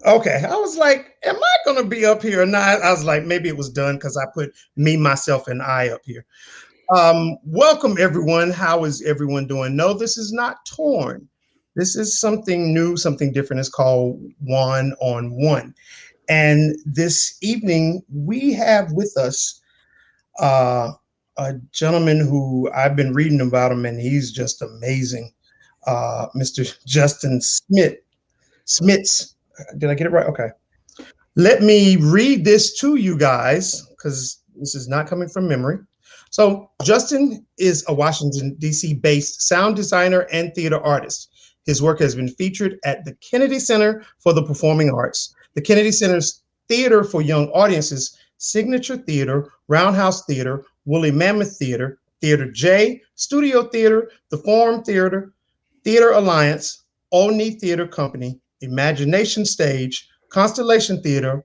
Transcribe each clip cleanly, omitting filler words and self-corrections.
Okay, I was like, am I going to be up here or not? I was like, maybe it was done because I put me, myself, and I up here. Welcome, everyone. How is everyone doing? No, this is not torn. This is something new, something different. It's called One-on-One. And this evening, we have with us uh, a gentleman who I've been reading about him, and he's just amazing. Mr. Justin Schmitz. Did I get it right? Okay. Let me read this to you guys because this is not coming from memory. So, Justin is a Washington, D.C. based sound designer and theater artist. His work has been featured at the Kennedy Center for the Performing Arts, the Kennedy Center's Theater for Young Audiences, Signature Theater, Roundhouse Theater, Woolly Mammoth Theater, Theater J, Studio Theater, the Forum Theater, Theater Alliance, Olney Theater Company, Imagination Stage, Constellation Theater,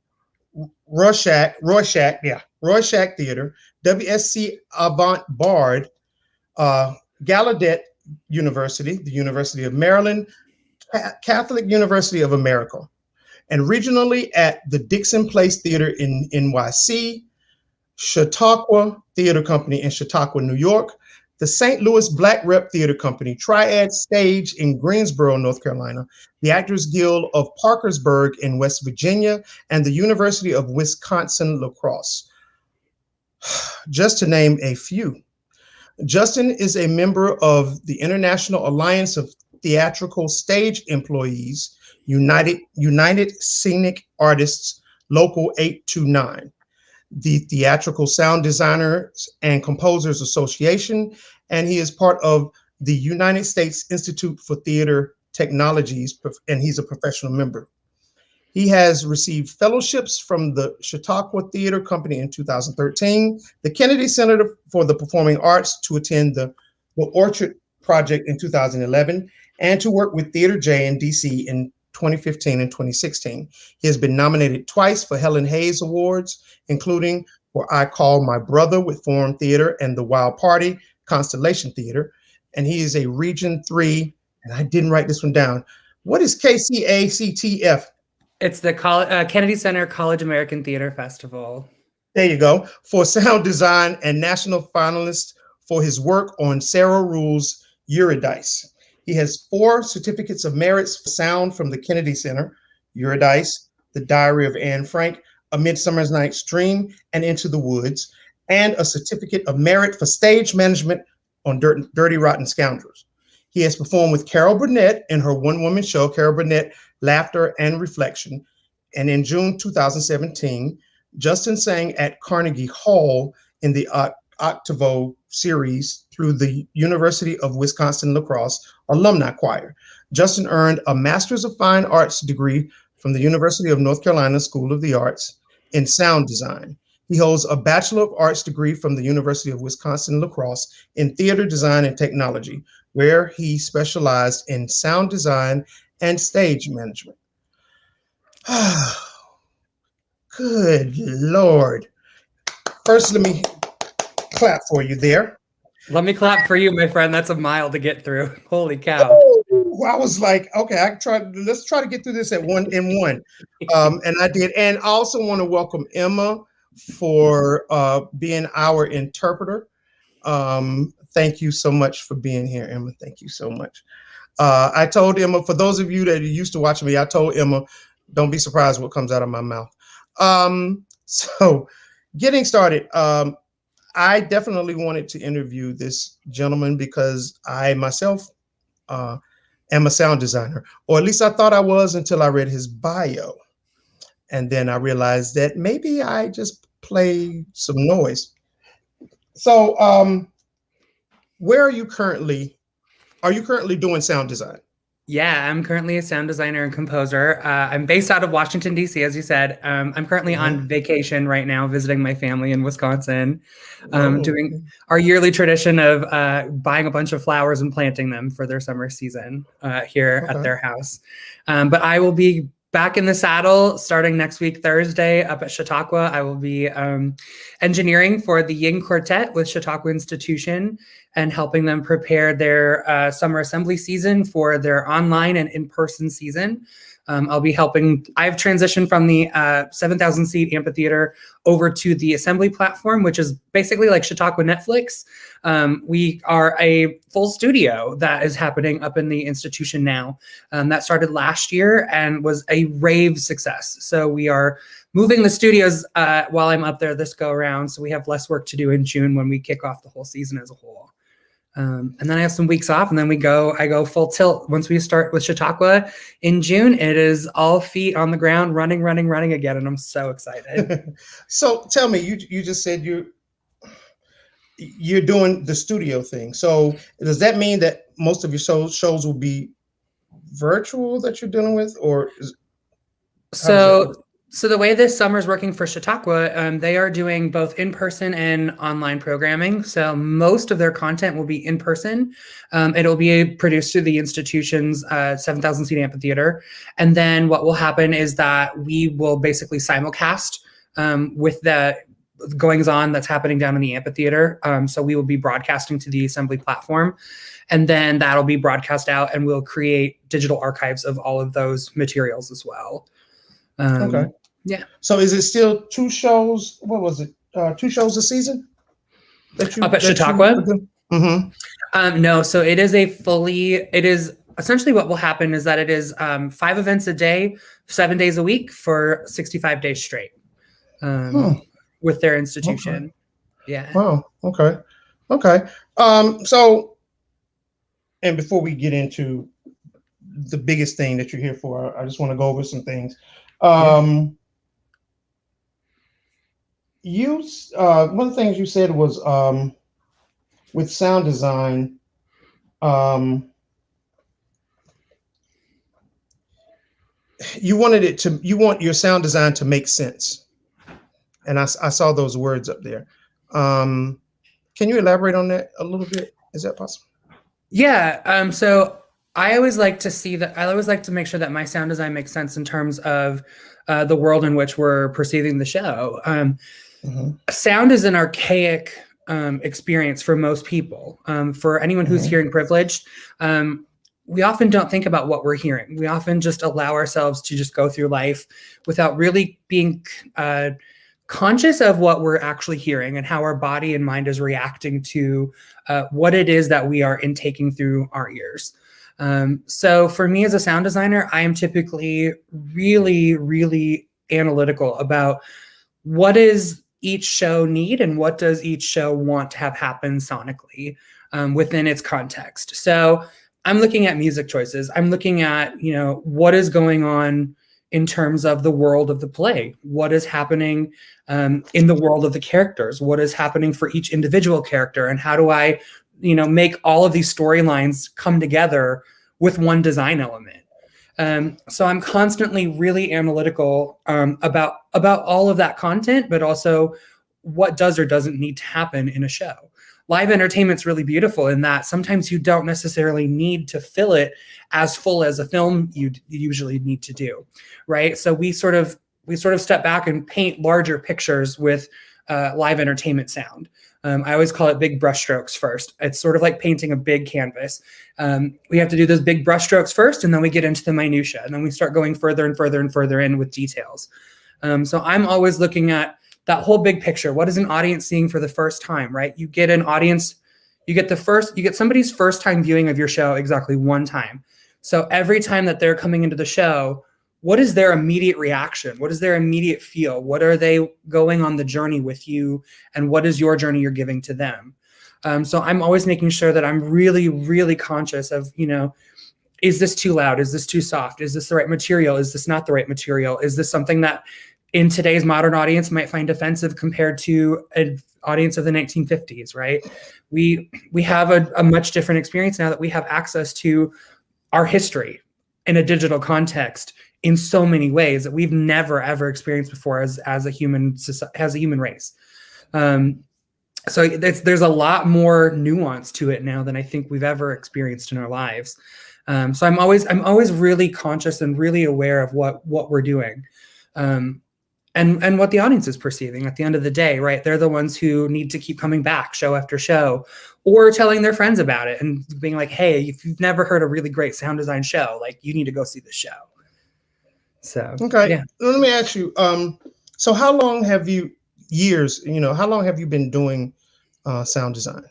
Rorschach Theater, WSC Avant Bard, Gallaudet University, the University of Maryland, Catholic University of America, and regionally at the Dixon Place Theater in NYC, Chautauqua Theater Company in Chautauqua, New York, the St. Louis Black Rep Theater Company, Triad Stage in Greensboro, North Carolina, the Actors Guild of Parkersburg in West Virginia, and the University of Wisconsin-LaCrosse, just to name a few. Justin is a member of the International Alliance of Theatrical Stage Employees, United Scenic Artists, Local 829. The Theatrical Sound Designers and Composers Association, and he is part of the United States Institute for Theater Technologies, and he's a professional member. He has received fellowships from the Chautauqua Theater Company in 2013, the Kennedy Center for the Performing Arts to attend the Orchard Project in 2011, and to work with Theater J in DC in 2015 and 2016. He has been nominated twice for Helen Hayes Awards, including for I Call My Brother with Forum Theater and The Wild Party, Constellation Theater. And he is a Region 3, and I didn't write this one down. What is KCACTF? It's the Kennedy Center College American Theater Festival. There you go. For sound design and national finalist for his work on Sarah Rule's Eurydice. He has 4 certificates of merits for sound from the Kennedy Center, Eurydice, The Diary of Anne Frank, A Midsummer's Night's Dream, and Into the Woods, and a certificate of merit for stage management on Dirty Rotten Scoundrels. He has performed with Carol Burnett in her one-woman show, Carol Burnett, Laughter and Reflection. And in June 2017, Justin sang at Carnegie Hall in the Octavo series through the University of Wisconsin-LaCrosse Alumni Choir. Justin earned a Master's of Fine Arts degree from the University of North Carolina School of the Arts in sound design. He holds a Bachelor of Arts degree from the University of Wisconsin-LaCrosse in theater design and technology, where he specialized in sound design and stage management. Good Lord. First, let me clap for you there. Let me clap for you, my friend. That's a mile to get through. Holy cow. Oh, I was like, okay, let's try to get through this at one. And I did. And I also want to welcome Emma for being our interpreter. Thank you so much for being here, Emma. Thank you so much. I told Emma, for those of you that are used to watching me, I told Emma, don't be surprised what comes out of my mouth. So getting started, I definitely wanted to interview this gentleman because I myself am a sound designer, or at least I thought I was until I read his bio. And then I realized that maybe I just play some noise. So where are you currently? Are you currently doing sound design? Yeah, I'm currently a sound designer and composer. I'm based out of Washington, D.C., as you said. I'm currently on vacation right now, visiting my family in Wisconsin, doing our yearly tradition of buying a bunch of flowers and planting them for their summer season here at their house. But I will be back in the saddle starting next week, Thursday, up at Chautauqua. I will be engineering for the Ying Quartet with Chautauqua Institution and helping them prepare their summer assembly season for their online and in-person season. I'll be helping. I've transitioned from the 7,000 seat amphitheater over to the assembly platform, which is basically like Chautauqua Netflix. We are a full studio that is happening up in the institution now. That started last year and was a rave success. So we are moving the studios while I'm up there this go around. So we have less work to do in June when we kick off the whole season as a whole. And then I have some weeks off, and then I go full tilt. Once we start with Chautauqua in June, it is all feet on the ground, running again. And I'm so excited. So tell me, you just said you're doing the studio thing. So does that mean that most of your shows will be virtual that you're dealing with, or So the way this summer is working for Chautauqua, they are doing both in-person and online programming. So most of their content will be in person. It'll be produced through the institution's 7,000 seat amphitheater. And then what will happen is that we will basically simulcast with the goings on that's happening down in the amphitheater. So we will be broadcasting to the assembly platform, and then that'll be broadcast out, and we'll create digital archives of all of those materials as well. Okay. Yeah. So is it still 2 shows? What was it? 2 shows a season? Up at Chautauqua? Mm-hmm. No. So it is essentially what will happen is that it is 5 events a day, 7 days a week for 65 days straight with their institution. Okay. Yeah. Wow. Okay. So, and before we get into the biggest thing that you're here for, I just want to go over some things. One of the things you said was with sound design, you want your sound design to make sense, and I saw those words up there. Can you elaborate on that a little bit? Is that possible? Yeah. So I always like to make sure that my sound design makes sense in terms of the world in which we're perceiving the show. Sound is an archaic experience for most people. For anyone who's hearing privileged, we often don't think about what we're hearing. We often just allow ourselves to just go through life without really being conscious of what we're actually hearing and how our body and mind is reacting to what it is that we are intaking through our ears. So for me as a sound designer, I am typically really, really analytical about what does each show need and what does each show want to have happen sonically within its context. So I'm looking at music choices. I'm looking at, what is going on in terms of the world of the play. What is happening in the world of the characters? What is happening for each individual character? And how do I make all of these storylines come together with one design element. So I'm constantly really analytical about all of that content, but also what does or doesn't need to happen in a show. Live entertainment's really beautiful in that sometimes you don't necessarily need to fill it as full as a film you usually need to do, right? So we sort of step back and paint larger pictures with live entertainment sound. I always call it big brushstrokes first. It's sort of like painting a big canvas. We have to do those big brushstrokes first, and then we get into the minutia, and then we start going further and further and further in with details. So I'm always looking at that whole big picture. What is an audience seeing for the first time, right? You get an audience, you get somebody's first time viewing of your show exactly one time. So every time that they're coming into the show, what is their immediate reaction? What is their immediate feel? What are they going on the journey with you? And what is your journey you're giving to them? So I'm always making sure that I'm really, really conscious of, is this too loud? Is this too soft? Is this the right material? Is this not the right material? Is this something that in today's modern audience might find offensive compared to an audience of the 1950s, right? We have a much different experience now that we have access to our history in a digital context in so many ways that we've never ever experienced before as a human race. So there's a lot more nuance to it now than I think we've ever experienced in our lives. So I'm always really conscious and really aware of what we're doing, and what the audience is perceiving at the end of the day, right? They're the ones who need to keep coming back show after show, or telling their friends about it and being like, hey, if you've never heard a really great sound design show, like you need to go see the show. So Okay. yeah. Let me ask you. So how long have you how long have you been doing sound design?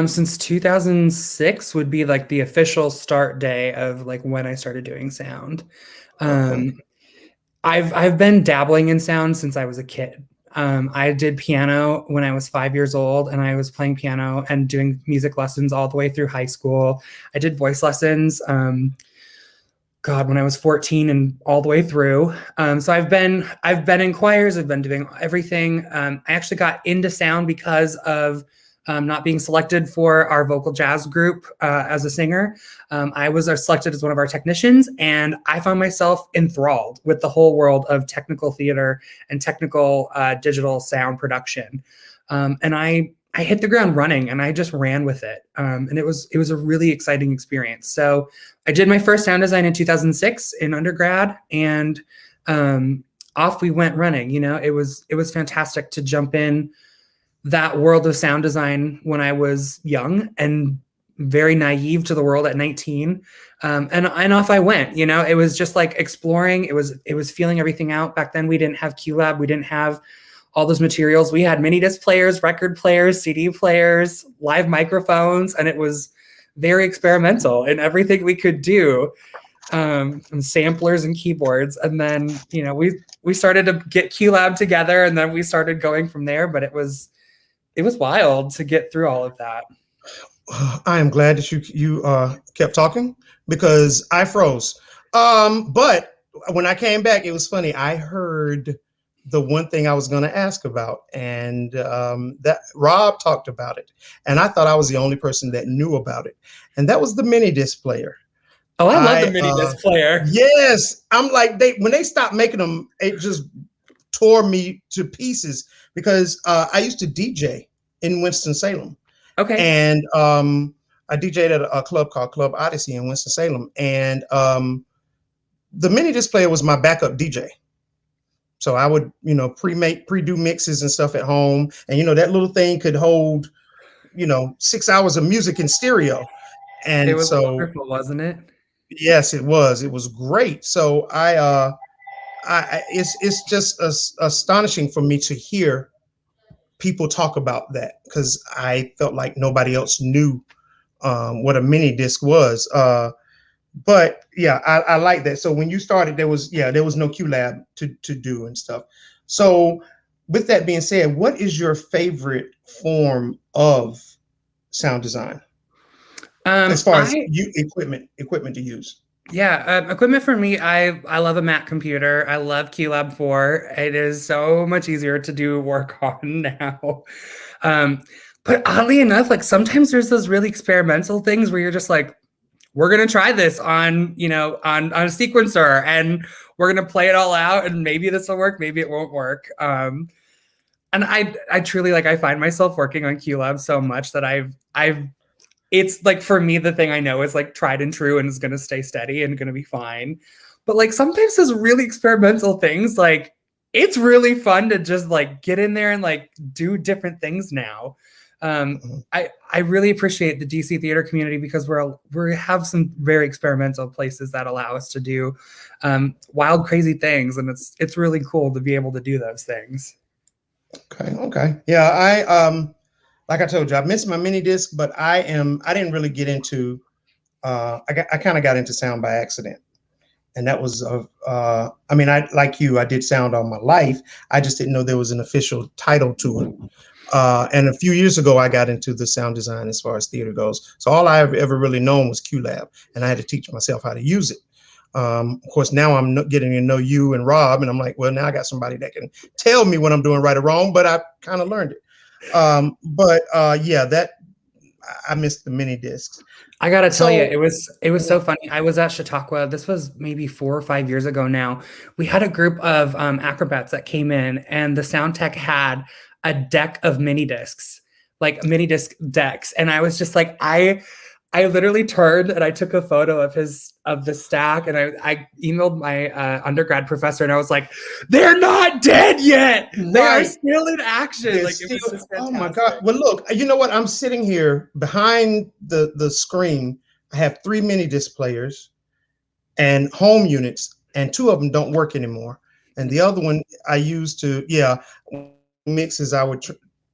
Since 2006 would be like the official start day of like when I started doing sound. Okay. Um, I've been dabbling in sound since I was a kid. I did piano when I was 5 years old, and I was playing piano and doing music lessons all the way through high school. I did voice lessons. God, when I was 14 and all the way through. So I've been in choirs. I've been doing everything. I actually got into sound because of not being selected for our vocal jazz group as a singer. I was selected as one of our technicians, and I found myself enthralled with the whole world of technical theater and technical digital sound production. And I hit the ground running, and I just ran with it. And it was a really exciting experience. So I did my first sound design in 2006 in undergrad, and off we went running. It was fantastic to jump in that world of sound design when I was young and very naive to the world at 19. And off I went. It was just like exploring. It was feeling everything out. Back then we didn't have QLab. We didn't have all those materials. We had mini disc players, record players, CD players, live microphones, and it was very experimental in everything we could do, and samplers and keyboards. And then, we started to get QLab together, and then we started going from there. But it was wild to get through all of that. I am glad that you kept talking because I froze. But when I came back, it was funny. I heard the one thing I was going to ask about, and that Rob talked about it, and I thought I was the only person that knew about it, and that was the mini disc player. Oh, I love the mini disc player. Yes, I'm like when they stopped making them, it just tore me to pieces because I used to DJ in Winston-Salem. Okay. And I DJ'd at a club called Club Odyssey in Winston-Salem, and the mini disc player was my backup DJ. So I would, pre-do mixes and stuff at home. And, that little thing could hold, 6 hours of music in stereo. And it was wonderful, wasn't it? Yes, it was. It was great. So it's just astonishing for me to hear people talk about that, because I felt like nobody else knew what a mini disc was. But yeah, I like that. So when you started, there was no QLab to do and stuff. So with that being said, what is your favorite form of sound design as far as equipment to use? Yeah, equipment for me, I love a Mac computer. I love QLab 4. It is so much easier to do work on now. But oddly enough, like sometimes there's those really experimental things where you're just like, we're going to try this on a sequencer, and we're going to play it all out, and maybe this will work, maybe it won't work. And I truly, like, I find myself working on QLab so much that it's like, for me, the thing I know is like tried and true and is going to stay steady and going to be fine. But like sometimes those really experimental things, like it's really fun to just like get in there and like do different things now. I really appreciate the DC theater community because we have some very experimental places that allow us to do wild, crazy things, and it's really cool to be able to do those things. Okay. Yeah, like I told you, I missed my mini disc, but I didn't really get into. I kind of got into sound by accident, and that was I like you, I did sound all my life. I just didn't know there was an official title to it. And a few years ago, I got into the sound design as far as theater goes. So all I have ever really known was QLab, and I had to teach myself how to use it. Of course, now I'm getting to know you and Rob, and I'm like, well, now I got somebody that can tell me what I'm doing right or wrong, but I kind of learned it. Yeah, that I missed the mini discs. I gotta tell you, it was so funny. I was at Chautauqua. This was maybe 4 or 5 years ago now. We had a group of acrobats that came in, and the sound tech had a deck of mini discs, like mini disc decks. And I was just like, I literally turned and I took a photo of the stack, and I emailed my undergrad professor, and I was like, they're not dead yet. They are still in action. Like, it was just fantastic. Oh my God. Well, look, you know what? I'm sitting here behind the screen. I have 3 mini disc players and home units. and two of them don't work anymore. And the other one I used to, mixes, I would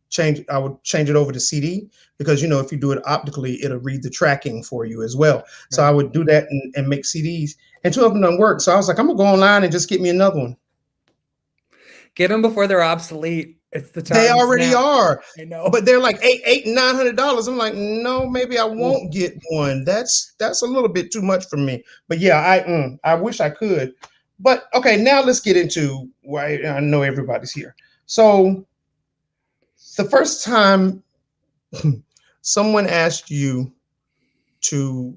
change it over to CD, because if you do it optically, it'll read the tracking for you as well. So I would do that and make CDs, and two of them don't work. So I was like, I'm gonna go online and just get me another one. Get them before they're obsolete. It's the time. They already are. I know, but they're like $800 and $900. I'm like, no, maybe I won't get one. That's a little bit too much for me. But yeah, I wish I could. But okay, now let's get into why I know everybody's here. So the first time someone asked you to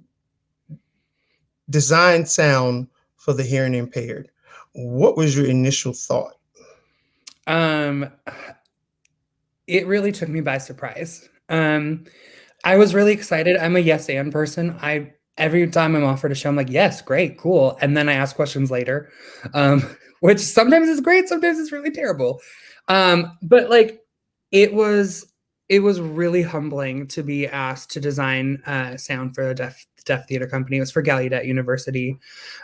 design sound for the hearing impaired, what was your initial thought? It really took me by surprise. I was really excited. I'm a yes and person. Every time I'm offered a show, I'm like, yes, great, cool. And then I ask questions later, which sometimes is great, sometimes it's really terrible. But like, it was really humbling to be asked to design sound for a deaf theater company. It was for Gallaudet University,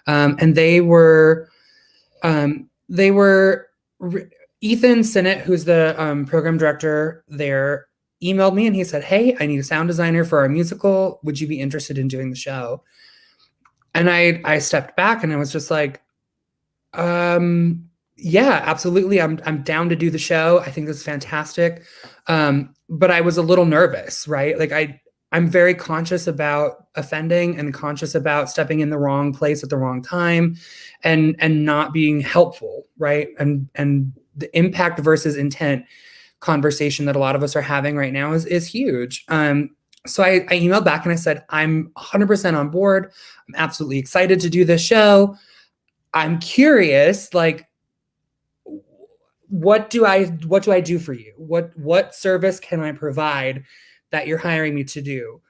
and they were Ethan Sinnott, who's the program director there, emailed me and he said, "Hey, I need a sound designer for our musical. Would you be interested in doing the show?" And I stepped back and I was just like, yeah, absolutely. I'm down to do the show. I think this is fantastic. But I was a little nervous, right? Like I'm very conscious about offending and conscious about stepping in the wrong place at the wrong time and not being helpful, right? And the impact versus intent conversation that a lot of us are having right now is huge. So I emailed back and I said, I'm 100% on board. I'm absolutely excited to do this show. I'm curious, like, what do I do for you? What service can I provide that you're hiring me to do?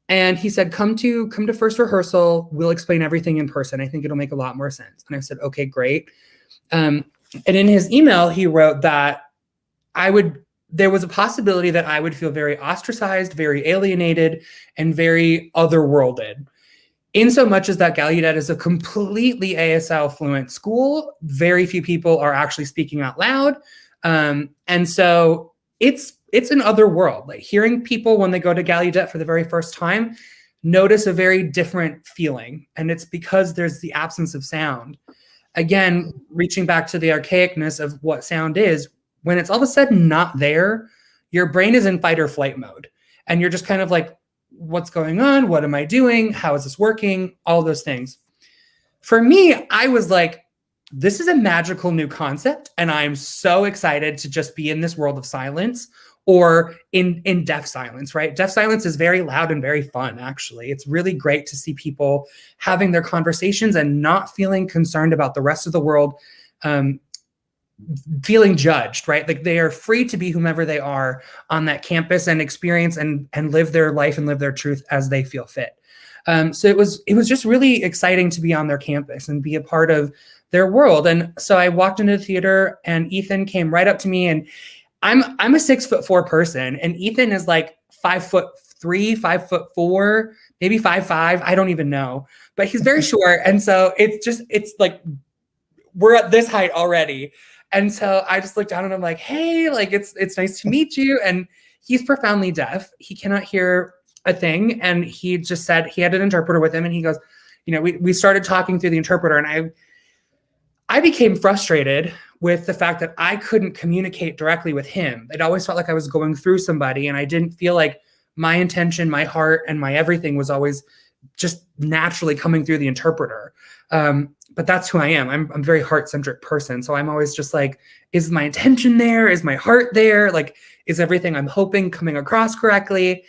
And he said, come to first rehearsal. We'll explain everything in person. I think it'll make a lot more sense. And I said, okay, great. And in his email, he wrote that there was a possibility that I would feel very ostracized, very alienated, and very otherworlded. In so much as that Gallaudet is a completely ASL fluent school, very few people are actually speaking out loud. And so it's an other world. Like hearing people when they go to Gallaudet for the very first time notice a very different feeling. And it's because there's the absence of sound. Again, reaching back to the archaicness of what sound is, when it's all of a sudden not there, your brain is in fight or flight mode. And you're just kind of like, what's going on? What am I doing? How is this working? All those things. For me, I was like, this is a magical new concept. And I'm so excited to just be in this world of silence or in deaf silence, right? Deaf silence is very loud and very fun, actually. It's really great to see people having their conversations and not feeling concerned about the rest of the world, feeling judged, right? Like they are free to be whomever they are on that campus and experience and live their life and live their truth as they feel fit. So it was just really exciting to be on their campus and be a part of their world. And so I walked into the theater and Ethan came right up to me, and I'm a 6'4" person, and Ethan is like 5'3", 5'4", maybe 5'5". I don't even know, but he's very short. And so it's like, we're at this height already. And so I just looked down and I'm like, hey, like, it's nice to meet you. And he's profoundly deaf. He cannot hear a thing. And he just said he had an interpreter with him. And he goes, we started talking through the interpreter, and I became frustrated with the fact that I couldn't communicate directly with him. It always felt like I was going through somebody, and I didn't feel like my intention, my heart, and my everything was always just naturally coming through the interpreter. But that's who I am. I'm a very heart-centric person. So I'm always just like, is my intention there? Is my heart there? Like, is everything I'm hoping coming across correctly?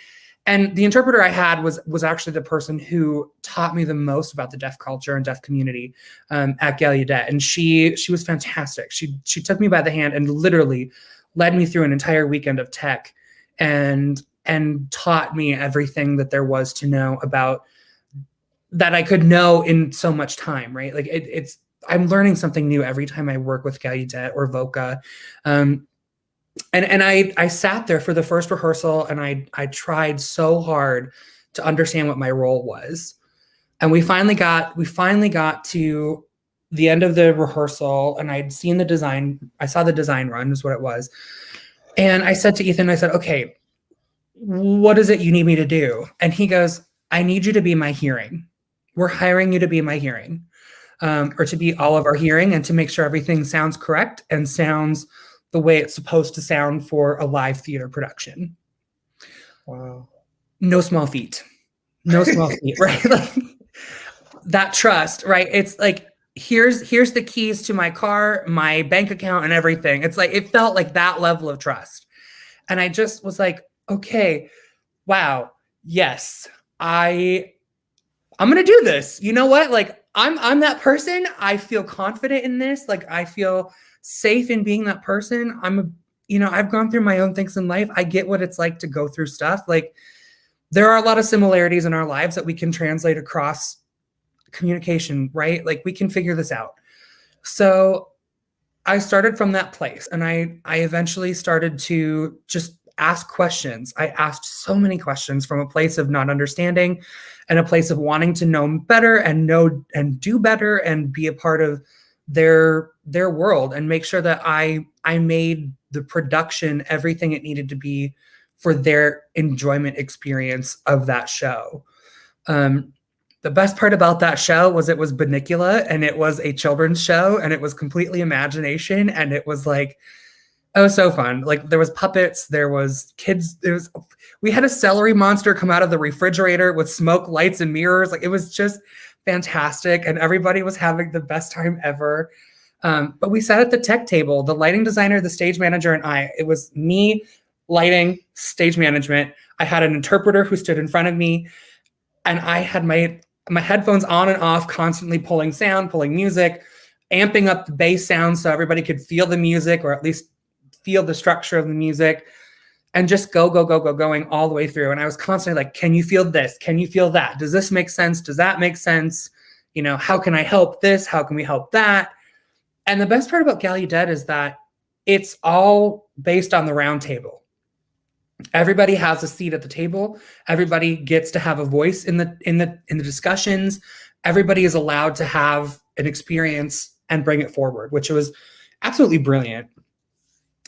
And the interpreter I had was actually the person who taught me the most about the deaf culture and deaf community at Gallaudet. And she was fantastic. She took me by the hand and literally led me through an entire weekend of tech and taught me everything that there was to know about that I could know in so much time, right? Like I'm learning something new every time I work with Gallaudet or Voca. And I sat there for the first rehearsal, and I tried so hard to understand what my role was. And we finally got to the end of the rehearsal, and I'd seen the design. I saw the design run is what it was. And I said to Ethan, I said, okay, what is it you need me to do? And he goes, I need you to be my hearing. We're hiring you to be my hearing, or to be all of our hearing, and to make sure everything sounds correct and sounds the way it's supposed to sound for a live theater production. Wow. No small feat. No small feat, right? Like, that trust, right? It's like, here's the keys to my car, my bank account, and everything. It's like, it felt like that level of trust. And I just was like, okay, wow, yes, I'm gonna do this. You know what? Like, I'm that person. I feel confident in this. Like, I feel safe in being that person. I've gone through my own things in life. I get what it's like to go through stuff. Like, there are a lot of similarities in our lives that we can translate across communication, right? Like, we can figure this out. So I started from that place, and I eventually started to just ask questions. I asked so many questions from a place of not understanding and a place of wanting to know better and know and do better and be a part of their world, and make sure that I made the production everything it needed to be for their enjoyment experience of that show. The best part about that show was it was Bunnicula, and it was a children's show, and it was completely imagination, and it was like, it was so fun. Like, there was puppets, there was kids, we had a celery monster come out of the refrigerator with smoke, lights, and mirrors. Like, it was just fantastic, and everybody was having the best time ever. But we sat at the tech table, the lighting designer, the stage manager, and I. It was me, lighting, stage management. I had an interpreter who stood in front of me, and I had my headphones on and off, constantly pulling sound, pulling music, amping up the bass sound so everybody could feel the music, or at least feel the structure of the music, and just going all the way through. And I was constantly like, can you feel this? Can you feel that? Does this make sense? Does that make sense? How can I help this? How can we help that? And the best part about Gallaudet is that it's all based on the round table. Everybody has a seat at the table. Everybody gets to have a voice in the discussions. Everybody is allowed to have an experience and bring it forward, which was absolutely brilliant.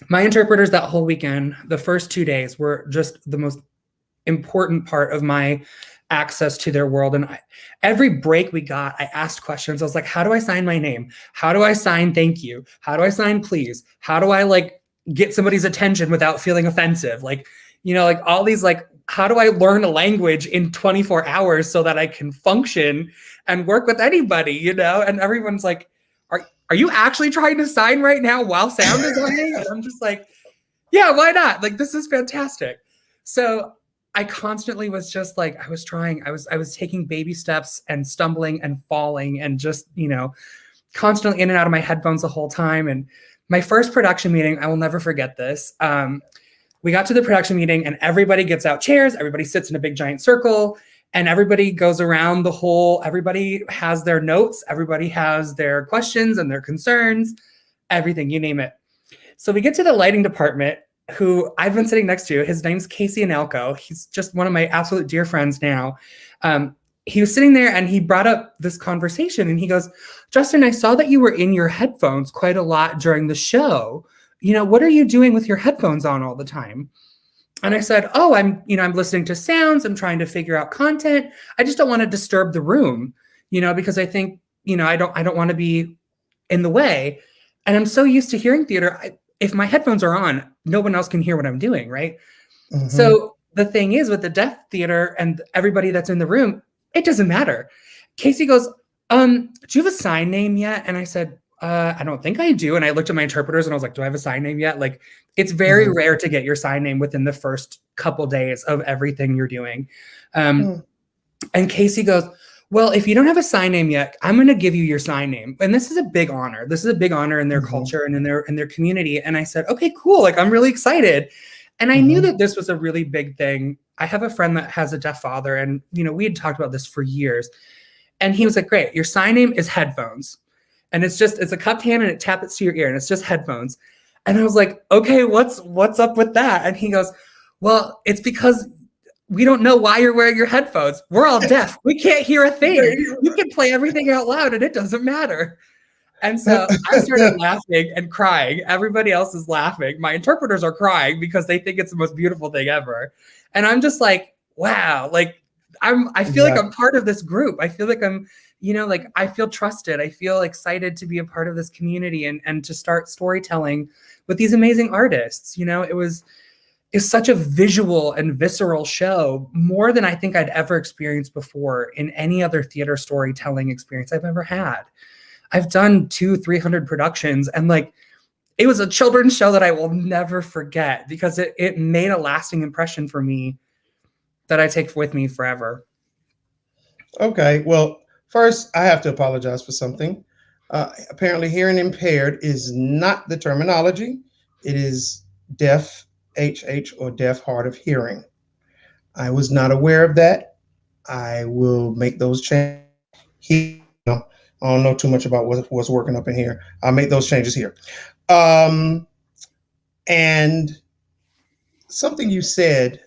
My interpreters that whole weekend, the first 2 days, were just the most important part of my access to their world. And every break we got, I asked questions. I was like, how do I sign my name? How do I sign thank you? How do I sign please? How do I get somebody's attention without feeling offensive? All these, how do I learn a language in 24 hours so that I can function and work with anybody, And everyone's like, are you actually trying to sign right now while sound designing? And I'm just like, yeah, why not? This is fantastic. So I constantly was just I was trying, I was taking baby steps and stumbling and falling and just, constantly in and out of my headphones the whole time. And my first production meeting, I will never forget this. We got to the production meeting, and everybody gets out chairs. Everybody sits in a big giant circle, and everybody goes around everybody has their notes. Everybody has their questions and their concerns, everything, you name it. So we get to the lighting department, who I've been sitting next to. His name's Casey Anelko. He's just one of my absolute dear friends now. He was sitting there, and he brought up this conversation, and he goes, Justin, I saw that you were in your headphones quite a lot during the show. What are you doing with your headphones on all the time? And I said, oh, I'm listening to sounds. I'm trying to figure out content. I just don't want to disturb the room, because I think, I don't want to be in the way. And I'm so used to hearing theater. If my headphones are on, no one else can hear what I'm doing. Right. Mm-hmm. So the thing is, with the deaf theater and everybody that's in the room, it doesn't matter. Casey goes, do you have a sign name yet? And I said, I don't think I do. And I looked at my interpreters and I was like, do I have a sign name yet? It's very rare to get your sign name within the first couple days of everything you're doing. And Casey goes, well, if you don't have a sign name yet, I'm going to give you your sign name. And this is a big honor. This is a big honor in their culture and in their community. And I said, okay, cool. I'm really excited. And I knew that this was a really big thing. I have a friend that has a deaf father, and, we had talked about this for years. And he was like, great, your sign name is headphones. And it's a cupped hand, and it taps to your ear, and it's just headphones. And I was like, okay, what's up with that? And he goes, well, it's because we don't know why you're wearing your headphones. We're all deaf. We can't hear a thing. You can play everything out loud, and it doesn't matter. And so I started laughing and crying. Everybody else is laughing. My interpreters are crying because they think it's the most beautiful thing ever. And I'm just like, wow, like I feel like I'm part of this group. I feel like I'm, like I feel trusted. I feel excited to be a part of this community and to start storytelling with these amazing artists. It's such a visual and visceral show, more than I think I'd ever experienced before in any other theater storytelling experience I've ever had. I've done 200-300 productions, and like, it was a children's show that I will never forget because it made a lasting impression for me that I take with me forever. Okay, well, first I have to apologize for something. Apparently, hearing impaired is not the terminology. It is deaf, HH, or deaf, hard of hearing. I was not aware of that. I will make those changes here. I don't know too much about what's working up in here. I'll make those changes here. And something you said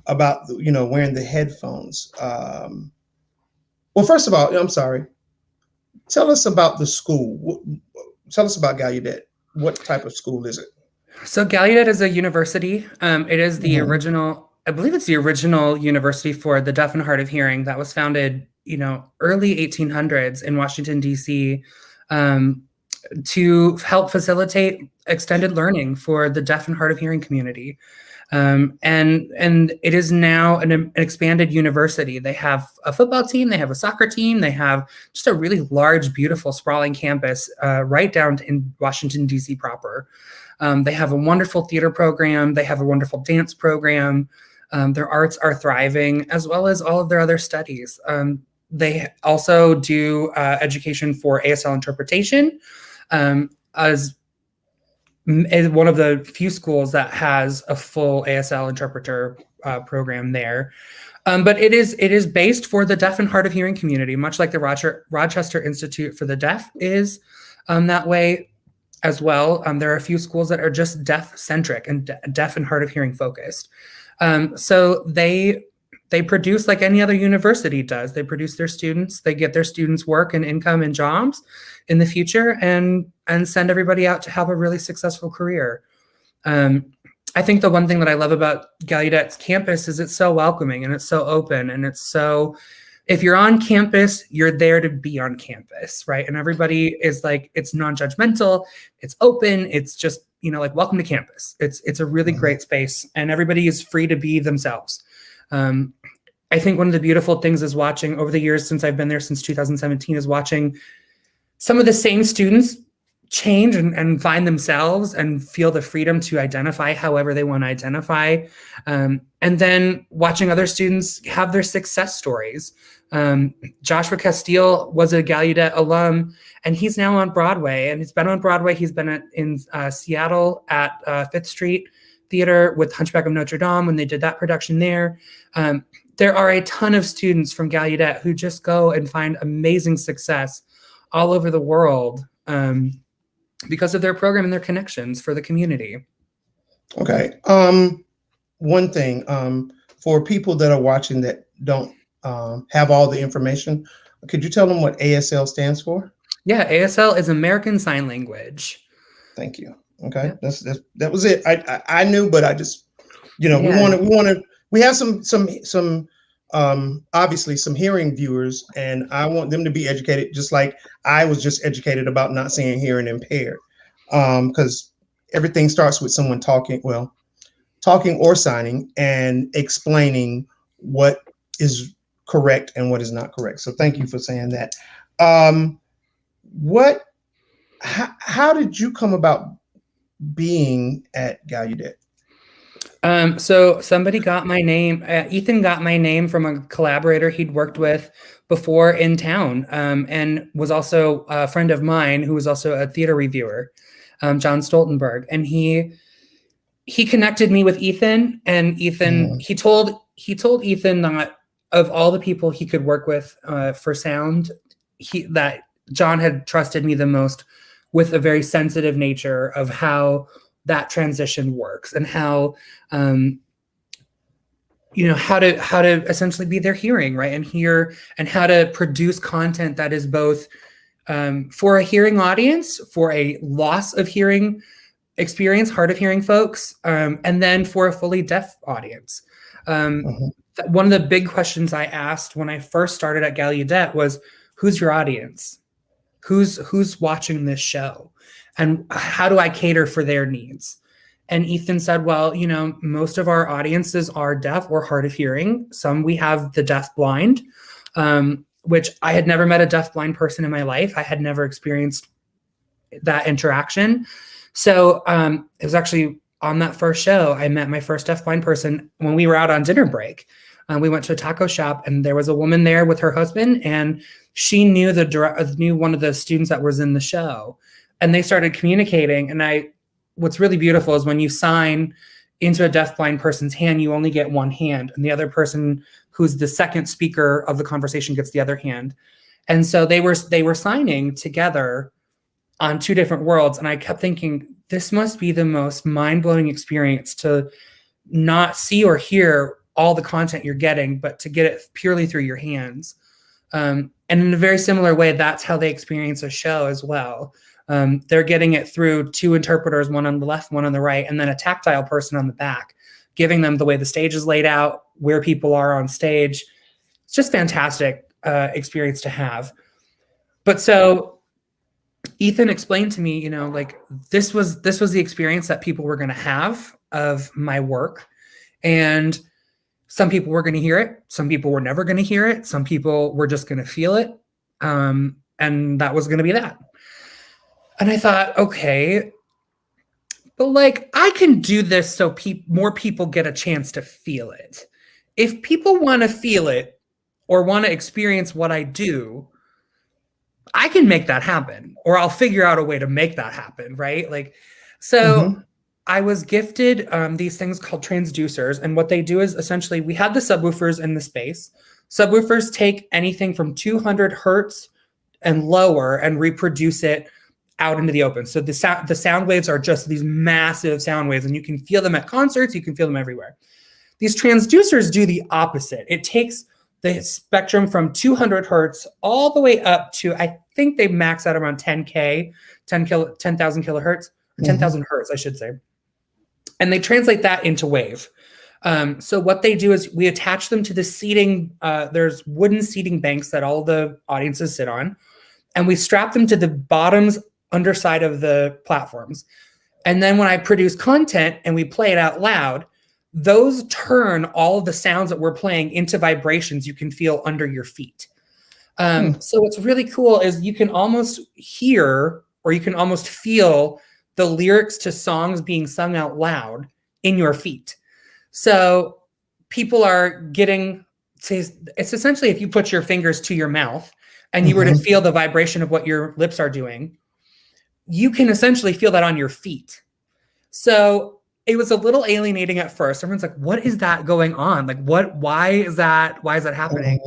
about wearing the headphones. Well, first of all, I'm sorry. Tell us about the school. Tell us about Gallaudet. What type of school is it? So Gallaudet is a university. It is the original, I believe it's the original university for the deaf and hard of hearing that was founded, early 1800s in Washington, D.C., to help facilitate extended learning for the deaf and hard of hearing community. And it is now an expanded university. They have a football team, they have a soccer team, they have just a really large, beautiful, sprawling campus right down in Washington, D.C. proper. They have a wonderful theater program, they have a wonderful dance program, their arts are thriving, as well as all of their other studies. They also do education for ASL interpretation, as one of the few schools that has a full ASL interpreter program there. But it is based for the deaf and hard of hearing community, much like the Rochester Institute for the Deaf is that way as well. There are a few schools that are just deaf-centric and deaf and hard of hearing focused. So they produce like any other university does. They produce their students, they get their students work and income and jobs in the future and send everybody out to have a really successful career. I think the one thing that I love about Gallaudet's campus is it's so welcoming and it's so open and it's so, if you're on campus, you're there to be on campus, right? And everybody is like, it's non-judgmental, it's open, it's just, like welcome to campus. It's a really great space and everybody is free to be themselves. I think one of the beautiful things is watching over the years since I've been there since 2017 is watching some of the same students change and find themselves and feel the freedom to identify however they want to identify. And then watching other students have their success stories. Joshua Castile was a Gallaudet alum and he's now on Broadway and he's been on Broadway. He's been in Seattle at 5th Street Theater with Hunchback of Notre Dame when they did that production there. There are a ton of students from Gallaudet who just go and find amazing success all over the world because of their program and their connections for the community. Okay. One thing, for people that are watching that don't have all the information, could you tell them what ASL stands for? Yeah, ASL is American Sign Language. Thank you. Okay, yeah. That was it. I knew, but I just, we have some obviously some hearing viewers, and I want them to be educated just like I was just educated about not seeing, hearing impaired, because everything starts with someone talking or signing and explaining what is correct and what is not correct. So thank you for saying that. How did you come about being at Gallaudet? So somebody got my name. Ethan got my name from a collaborator he'd worked with before in town, and was also a friend of mine who was also a theater reviewer, John Stoltenberg. And he connected me with Ethan, and Ethan he told Ethan that of all the people he could work with for sound, that John had trusted me the most with a very sensitive nature of how that transition works and how how to essentially be their hearing, right, and hear, and how to produce content that is both For a hearing audience, for a loss of hearing experience, hard of hearing folks, and then for a fully deaf audience. One of the big questions I asked when I first started at Gallaudet was, who's your audience? Who's watching this show? And how do I cater for their needs? And Ethan said, well, you know, most of our audiences are deaf or hard of hearing. Some we have the deaf blind, which I had never met a deaf blind person in my life. I had never experienced that interaction. So it was actually on that first show, I met my first deaf blind person when we were out on dinner break. We went to a taco shop and there was a woman there with her husband, and she knew knew one of the students that was in the show, and they started communicating. And what's really beautiful is when you sign into a deaf blind person's hand, you only get one hand, and the other person who's the second speaker of the conversation gets the other hand. And so they were signing together on two different worlds. And I kept thinking, this must be the most mind-blowing experience to not see or hear all the content you're getting, but to get it purely through your hands. And in a very similar way, that's how they experience a show as well. They're getting it through two interpreters, one on the left, one on the right, and then a tactile person on the back, giving them the way the stage is laid out, where people are on stage. It's just fantastic experience to have. But so Ethan explained to me, you know, like this was the experience that people were going to have of my work. And some people were going to hear it. Some people were never going to hear it. Some people were just going to feel it. And that was going to be that. And I thought, okay, but like I can do this so more people get a chance to feel it. If people want to feel it or want to experience what I do, I can make that happen, or I'll figure out a way to make that happen, right? Like, so I was gifted these things called transducers, and what they do is essentially we have the subwoofers in the space. Subwoofers take anything from 200 hertz and lower and reproduce it out into the open. So the sound waves are just these massive sound waves, and you can feel them at concerts, you can feel them everywhere. These transducers do the opposite. It takes the spectrum from 200 hertz all the way up to, I think they max out around 10,000 kilohertz, 10,000 hertz, I should say. And they translate that into wave. So what they do is we attach them to the seating. There's wooden seating banks that all the audiences sit on. And we strap them to the bottoms underside of the platforms. And then when I produce content and we play it out loud, those turn all of the sounds that we're playing into vibrations you can feel under your feet. So what's really cool is you can almost hear, or you can almost feel the lyrics to songs being sung out loud in your feet. So people are getting to, it's essentially if you put your fingers to your mouth and you were to feel the vibration of what your lips are doing, you can essentially feel that on your feet. So it was a little alienating at first. Everyone's like, what is that going on? Like, why is that happening?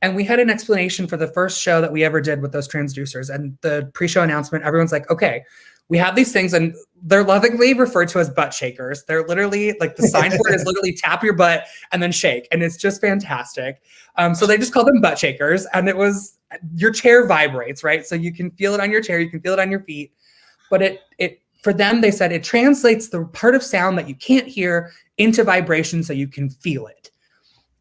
And we had an explanation for the first show that we ever did with those transducers, and the pre-show announcement, everyone's like, okay, we have these things, and they're lovingly referred to as butt shakers. They're literally like, the sign for it is literally tap your butt and then shake. And it's just fantastic. So they just call them butt shakers. And it was, your chair vibrates, right? So you can feel it on your chair, you can feel it on your feet. But it for them, they said it translates the part of sound that you can't hear into vibration so you can feel it.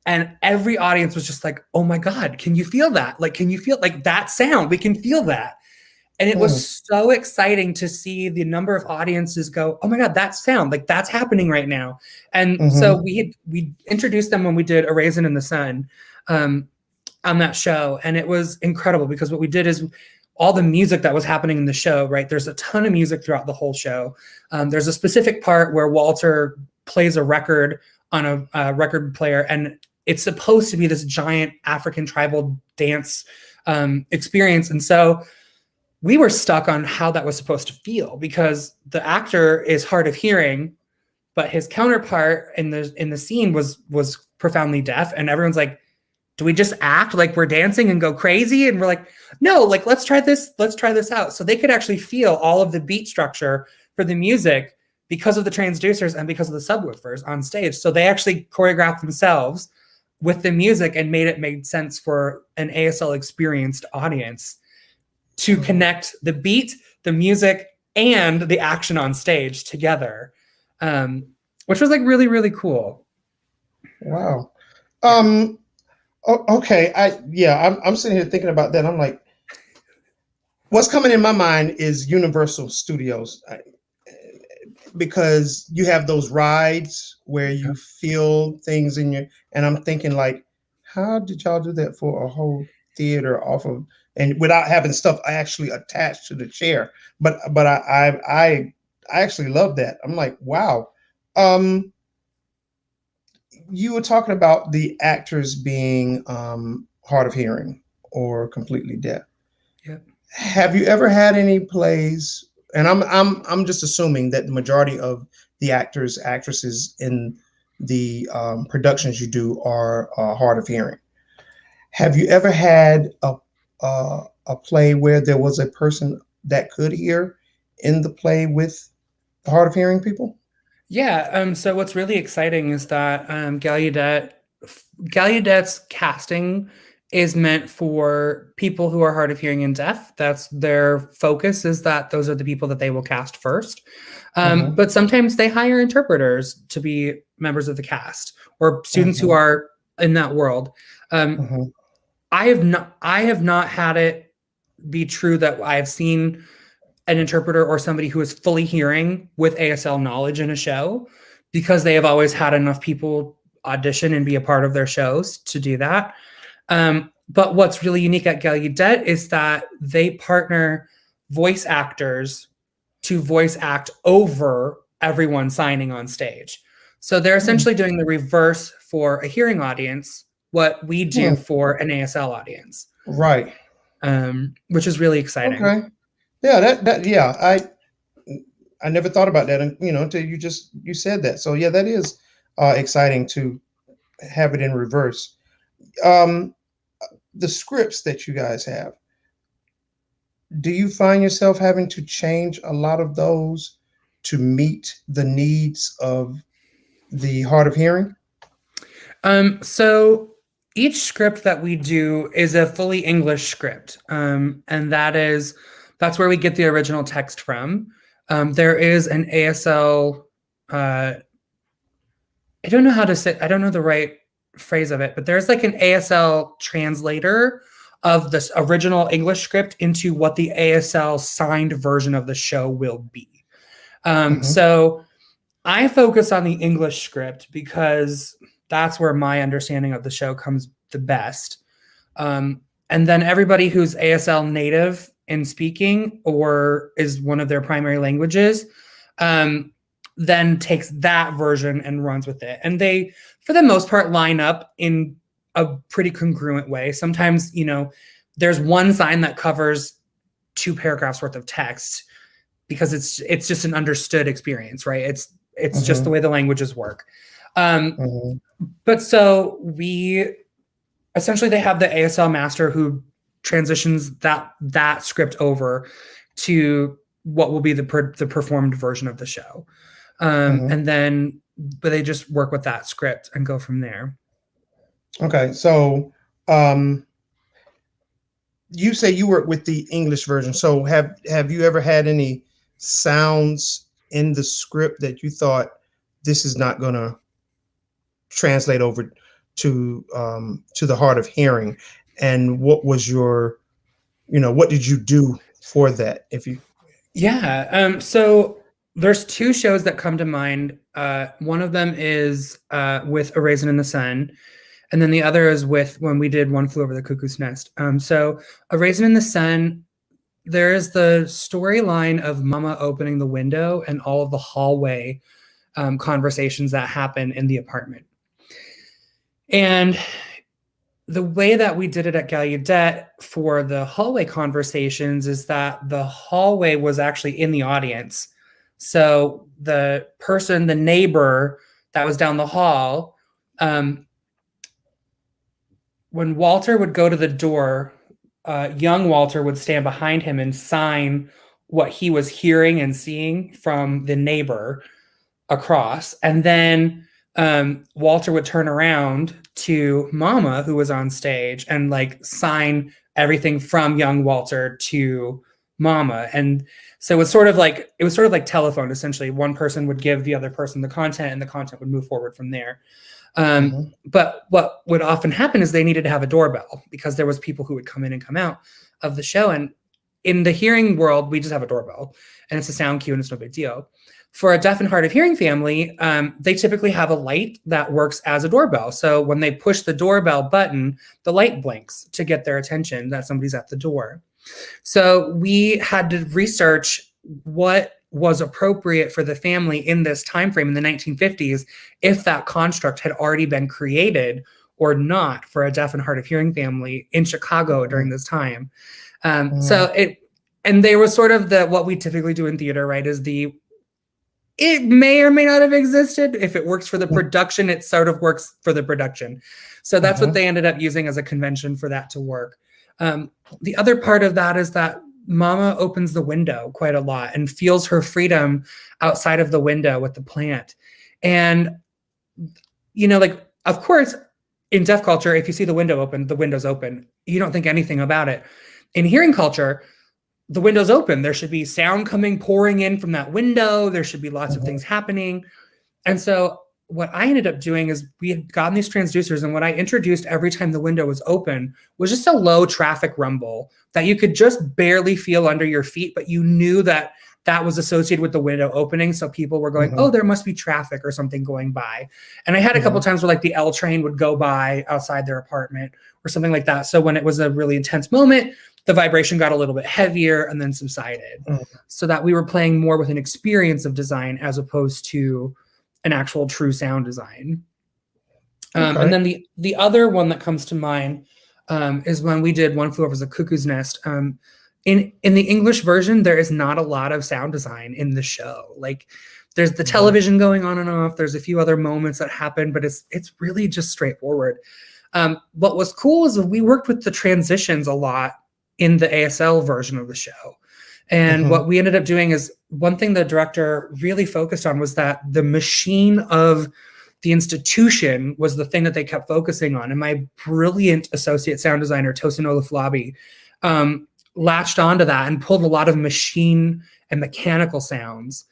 And every audience was just like, oh my God, can you feel that? Like, can you feel like that sound? We can feel that. And it was so exciting to see the number of audiences go, oh my God, that sound, like that's happening right now. And so we introduced them when we did A Raisin in the Sun on that show. And it was incredible because what we did is all the music that was happening in the show, right? There's a ton of music throughout the whole show. There's a specific part where Walter plays a record on a record player, and it's supposed to be this giant African tribal dance experience. And so we were stuck on how that was supposed to feel because the actor is hard of hearing, but his counterpart in the scene was profoundly deaf. And everyone's like, do we just act like we're dancing and go crazy? And we're like, no, like, let's try this out. So they could actually feel all of the beat structure for the music because of the transducers and because of the subwoofers on stage. So they actually choreographed themselves with the music and made sense for an ASL experienced audience. to connect the beat, the music, and the action on stage together, which was like really, really cool. Wow. Okay. I'm sitting here thinking about that. I'm like, what's coming in my mind is Universal Studios, because you have those rides where you feel things in your, and I'm thinking like, how did y'all do that for a whole theater off of, and without having stuff actually attached to the chair? But I actually love that. I'm like, wow. You were talking about the actors being hard of hearing or completely deaf. Yep. Have you ever had any plays? And I'm just assuming that the majority of the actors, actresses in the productions you do are hard of hearing. Have you ever had a play where there was a person that could hear in the play with the hard of hearing people? Yeah. So what's really exciting is that Gallaudet's casting is meant for people who are hard of hearing and deaf. That's their focus, is that those are the people that they will cast first. But sometimes they hire interpreters to be members of the cast, or students who are in that world. I have not had it be true that I've seen an interpreter or somebody who is fully hearing with ASL knowledge in a show, because they have always had enough people audition and be a part of their shows to do that. But what's really unique at Gallaudet is that they partner voice actors to voice act over everyone signing on stage. So they're essentially doing the reverse for a hearing audience, what we do for an ASL audience. Right. Which is really exciting. Okay. Yeah, I never thought about that, and until you said that. So yeah, that is exciting to have it in reverse. The scripts that you guys have, do you find yourself having to change a lot of those to meet the needs of the hard of hearing? So each script that we do is a fully English script, and that's where we get the original text from. There is an ASL. I don't know how to say. I don't know the right phrase of it, but there's like an ASL translator of this original English script into what the ASL signed version of the show will be. So I focus on the English script because that's where my understanding of the show comes the best. And then everybody who's ASL native in speaking or is one of their primary languages, then takes that version and runs with it. And they, for the most part, line up in a pretty congruent way. Sometimes, there's one sign that covers 2 paragraphs worth of text because it's just an understood experience, right? It's just the way the languages work. But so they have the ASL master who transitions that script over to what will be the performed version of the show. And then, but they just work with that script and go from there. Okay. So, you say you work with the English version. So have you ever had any sounds in the script that you thought this is not going to translate over to the hard of hearing? And what was your, what did you do for that? So there's 2 shows that come to mind. One of them is with A Raisin in the Sun, and then the other is with when we did One Flew Over the Cuckoo's Nest. So A Raisin in the Sun, there is the storyline of Mama opening the window and all of the hallway conversations that happen in the apartment. And the way that we did it at Gallaudet for the hallway conversations is that the hallway was actually in the audience. So the neighbor that was down the hall, when Walter would go to the door, young Walter would stand behind him and sign what he was hearing and seeing from the neighbor across. And then Walter would turn around to Mama, who was on stage, and sign everything from young Walter to Mama. And so it was sort of like telephone, essentially. One person would give the other person the content, and the content would move forward from there. But what would often happen is they needed to have a doorbell, because there was people who would come in and come out of the show. And in the hearing world, we just have a doorbell, and it's a sound cue, and it's no big deal. For a deaf and hard of hearing family, they typically have a light that works as a doorbell. So when they push the doorbell button, the light blinks to get their attention that somebody's at the door. So we had to research what was appropriate for the family in this time frame in the 1950s, if that construct had already been created or not for a deaf and hard of hearing family in Chicago during this time. So there was sort of what we typically do in theater, right? Is it may or may not have existed. If it works for the production, it sort of works for the production. So that's what they ended up using as a convention for that to work. The other part of that is that Mama opens the window quite a lot and feels her freedom outside of the window with the plant. And, of course, in deaf culture, if you see the window open, the window's open. You don't think anything about it. In hearing culture, the window's open. There should be sound pouring in from that window. There should be lots of things happening. And so what I ended up doing is we had gotten these transducers, and what I introduced every time the window was open was just a low traffic rumble that you could just barely feel under your feet, but you knew that was associated with the window opening. So people were going, oh, there must be traffic or something going by. And I had a couple times where the L train would go by outside their apartment or something like that. So when it was a really intense moment, the vibration got a little bit heavier and then subsided, so that we were playing more with an experience of design as opposed to an actual true sound design. And then the other one that comes to mind is when we did One Flew Over the Cuckoo's Nest. In the English version, there is not a lot of sound design in the show. There's the television going on and off. There's a few other moments that happen, but it's really just straightforward. What was cool is we worked with the transitions a lot in the ASL version of the show. And what we ended up doing is, one thing the director really focused on was that the machine of the institution was the thing that they kept focusing on. And my brilliant associate sound designer, Tosin Olaflabi, latched onto that and pulled a lot of machine and mechanical sounds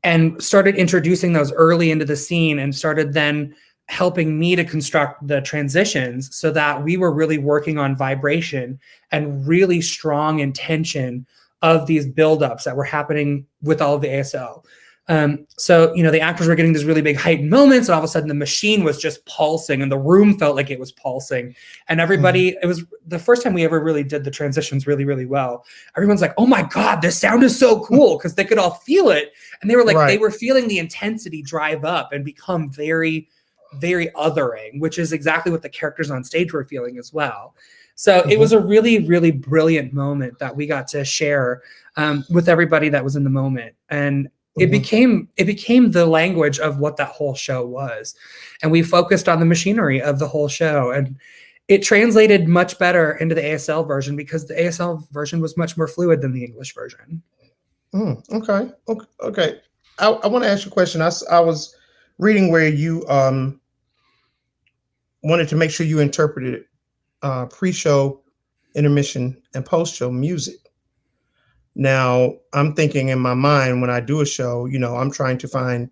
and started introducing those early into the scene, and started then helping me to construct the transitions so that we were really working on vibration and really strong intention of these buildups that were happening with all of the ASL. So, the actors were getting these really big heightened moments, and all of a sudden the machine was just pulsing, and the room felt like it was pulsing. And everybody, it was the first time we ever really did the transitions really, really well. Everyone's like, oh my God, this sound is so cool, because they could all feel it. And they were like, they were feeling the intensity drive up and become very, very othering, which is exactly what the characters on stage were feeling as well. So it was a really, really brilliant moment that we got to share with everybody that was in the moment. And it became the language of what that whole show was. And we focused on the machinery of the whole show. And it translated much better into the ASL version, because the ASL version was much more fluid than the English version. Okay. I want to ask you a question. I was reading where you wanted to make sure you interpreted pre-show, intermission, and post-show music. Now, I'm thinking in my mind, when I do a show, I'm trying to find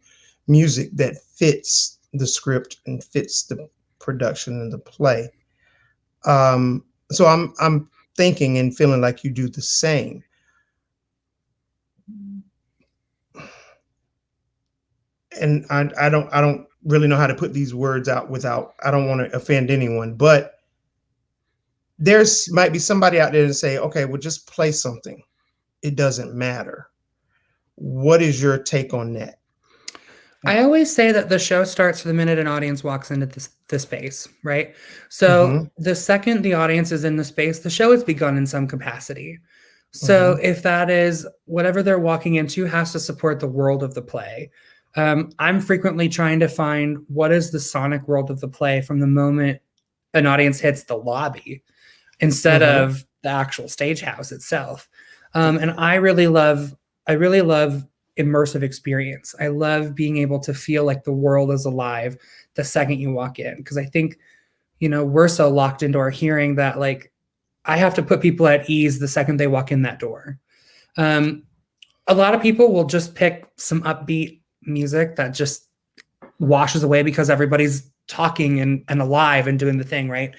music that fits the script and fits the production and the play. So I'm thinking and feeling like you do the same. And I don't really know how to put these words out without, I don't want to offend anyone, but there's might be somebody out there to say, okay, well, just play something. It doesn't matter. What is your take on that? I always say that the show starts the minute an audience walks into the space, right? So the second the audience is in the space, the show has begun in some capacity. So if that is whatever they're walking into has to support the world of the play. I'm frequently trying to find what is the sonic world of the play from the moment an audience hits the lobby instead of the actual stage house itself. And I really love immersive experience. I love being able to feel like the world is alive the second you walk in. Because I think, we're so locked into our hearing that I have to put people at ease the second they walk in that door. A lot of people will just pick some upbeat music that just washes away because everybody's talking and alive and doing the thing, right?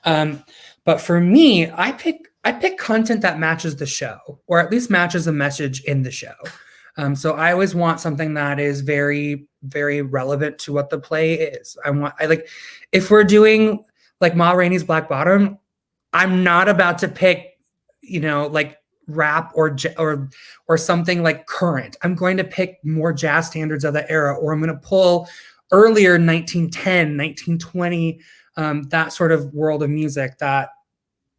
But for me, I pick content that matches the show, or at least matches a message in the show. So I always want something that is very, very relevant to what the play is. If we're doing like Ma Rainey's Black Bottom, I'm not about to pick, like rap or something like current. I'm going to pick more jazz standards of the era, or I'm going to pull earlier 1910, 1920, that sort of world of music that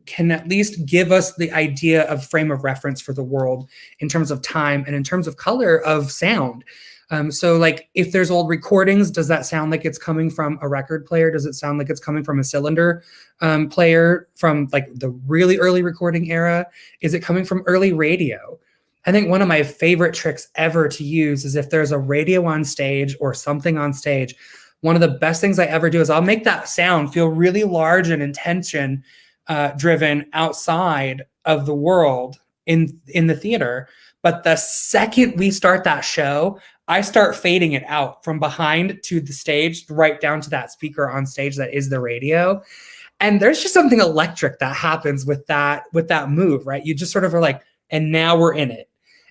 can at least give us the idea of frame of reference for the world in terms of time and in terms of color of sound. So like if there's old recordings, does that sound like it's coming from a record player? Does it sound like it's coming from a cylinder player from like the really early recording era? Is it coming from early radio? I think one of my favorite tricks ever to use is if there's a radio on stage or something on stage, one of the best things I ever do is I'll make that sound feel really large and intention driven outside of the world in the theater. But the second we start that show, I start fading it out from behind to the stage, right down to that speaker on stage that is the radio. And there's just something electric that happens with that move, right? You just sort of are like, and now we're in it.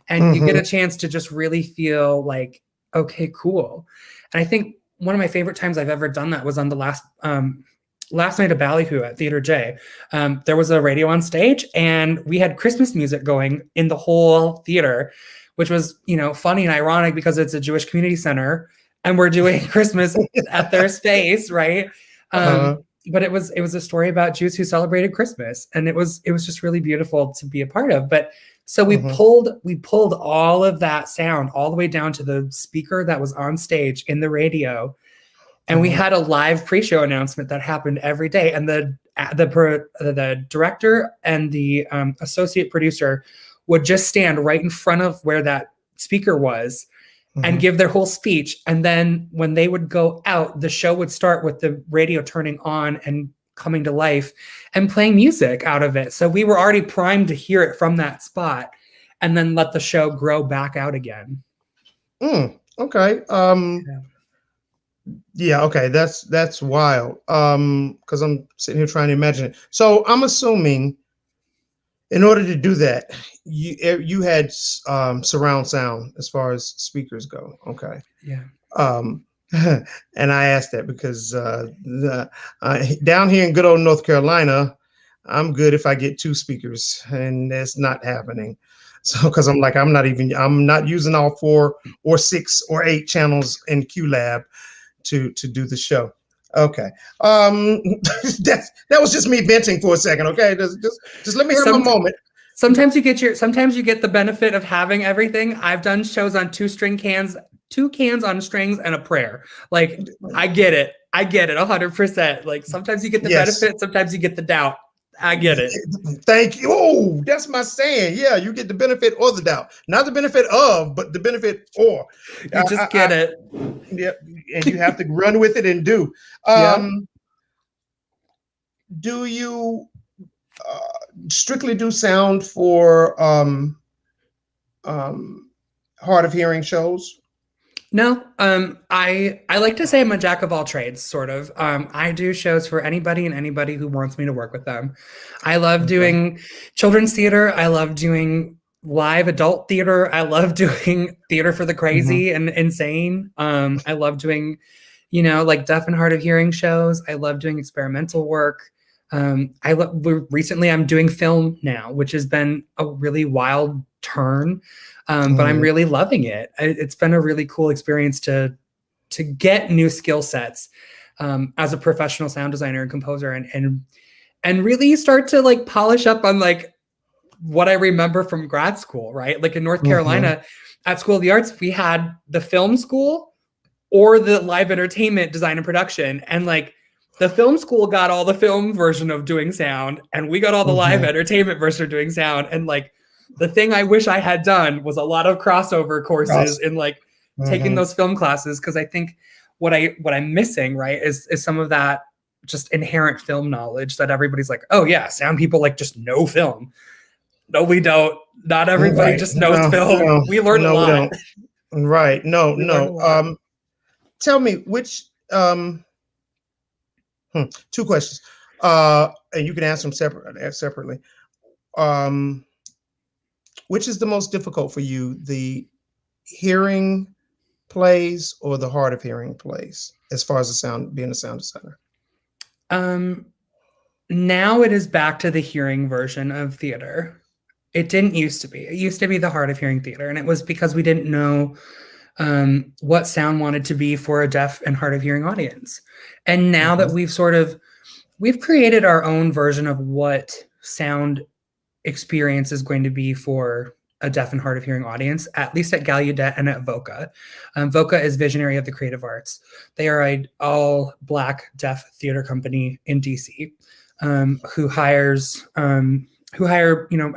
And you get a chance to just really feel like, okay, cool. And I think one of my favorite times I've ever done that was on the last night of Ballyhoo at Theater J. There was a radio on stage and we had Christmas music going in the whole theater, which was, funny and ironic because it's a Jewish community center and we're doing Christmas at their space, right? But it was a story about Jews who celebrated Christmas, and it was just really beautiful to be a part of. But so we pulled all of that sound all the way down to the speaker that was on stage in the radio. And we had a live pre-show announcement that happened every day. And the director and the associate producer would just stand right in front of where that speaker was and give their whole speech. And then when they would go out, the show would start with the radio turning on and coming to life and playing music out of it. So we were already primed to hear it from that spot and then let the show grow back out again. Okay. Yeah, okay, that's wild. Because I'm sitting here trying to imagine it. So I'm assuming in order to do that, you had surround sound as far as speakers go. Okay. Yeah. And I asked that because down here in good old North Carolina, I'm good if I get 2 speakers, and that's not happening. So, because I'm not using all 4 or 6 or 8 channels in QLab to do the show. Okay. That was just me venting for a second. Okay. Just let me have a moment. Sometimes you get the benefit of having everything. I've done shows on 2 cans on strings and a prayer. Like, I get it 100%. Like, sometimes you get the benefit, sometimes you get the doubt. I get it. Thank you. Oh, that's my saying. Yeah, you get the benefit or the doubt. Not the benefit of, but the benefit or. You just get it. Yep. And you have to run with it and do. Do you strictly do sound for hard of hearing shows? No, I like to say I'm a jack of all trades, sort of. I do shows for anybody and anybody who wants me to work with them. I love doing children's theater. I love doing live adult theater. I love doing theater for the crazy and insane. I love doing, like deaf and hard of hearing shows. I love doing experimental work. Recently I'm doing film now, which has been a really wild turn. But I'm really loving it. It's been a really cool experience to get new skill sets as a professional sound designer and composer, and really start to like polish up on like what I remember from grad school, right? Like in North Carolina at School of the Arts, we had the film school or the live entertainment design and production. And like the film school got all the film version of doing sound, and we got all the live entertainment version of doing sound. And like, the thing I wish I had done was a lot of crossover courses in like taking those film classes. Cause I think what I'm missing, right, is some of that just inherent film knowledge that everybody's like, oh yeah, sound people like just know film. No, we don't. Not everybody just knows film. We learn a lot. We don't. Right. No. Tell me which two questions. And you can answer them separately. Which is the most difficult for you, the hearing plays or the hard of hearing plays, as far as being a sound designer? Now it is back to the hearing version of theater. It didn't used to be. It used to be the hard of hearing theater, and it was because we didn't know what sound wanted to be for a deaf and hard of hearing audience. And now that we've created our own version of what sound experience is going to be for a deaf and hard of hearing audience, at least at Gallaudet and at VOCA. VOCA is visionary of the creative arts. They are an all Black deaf theater company in DC who hire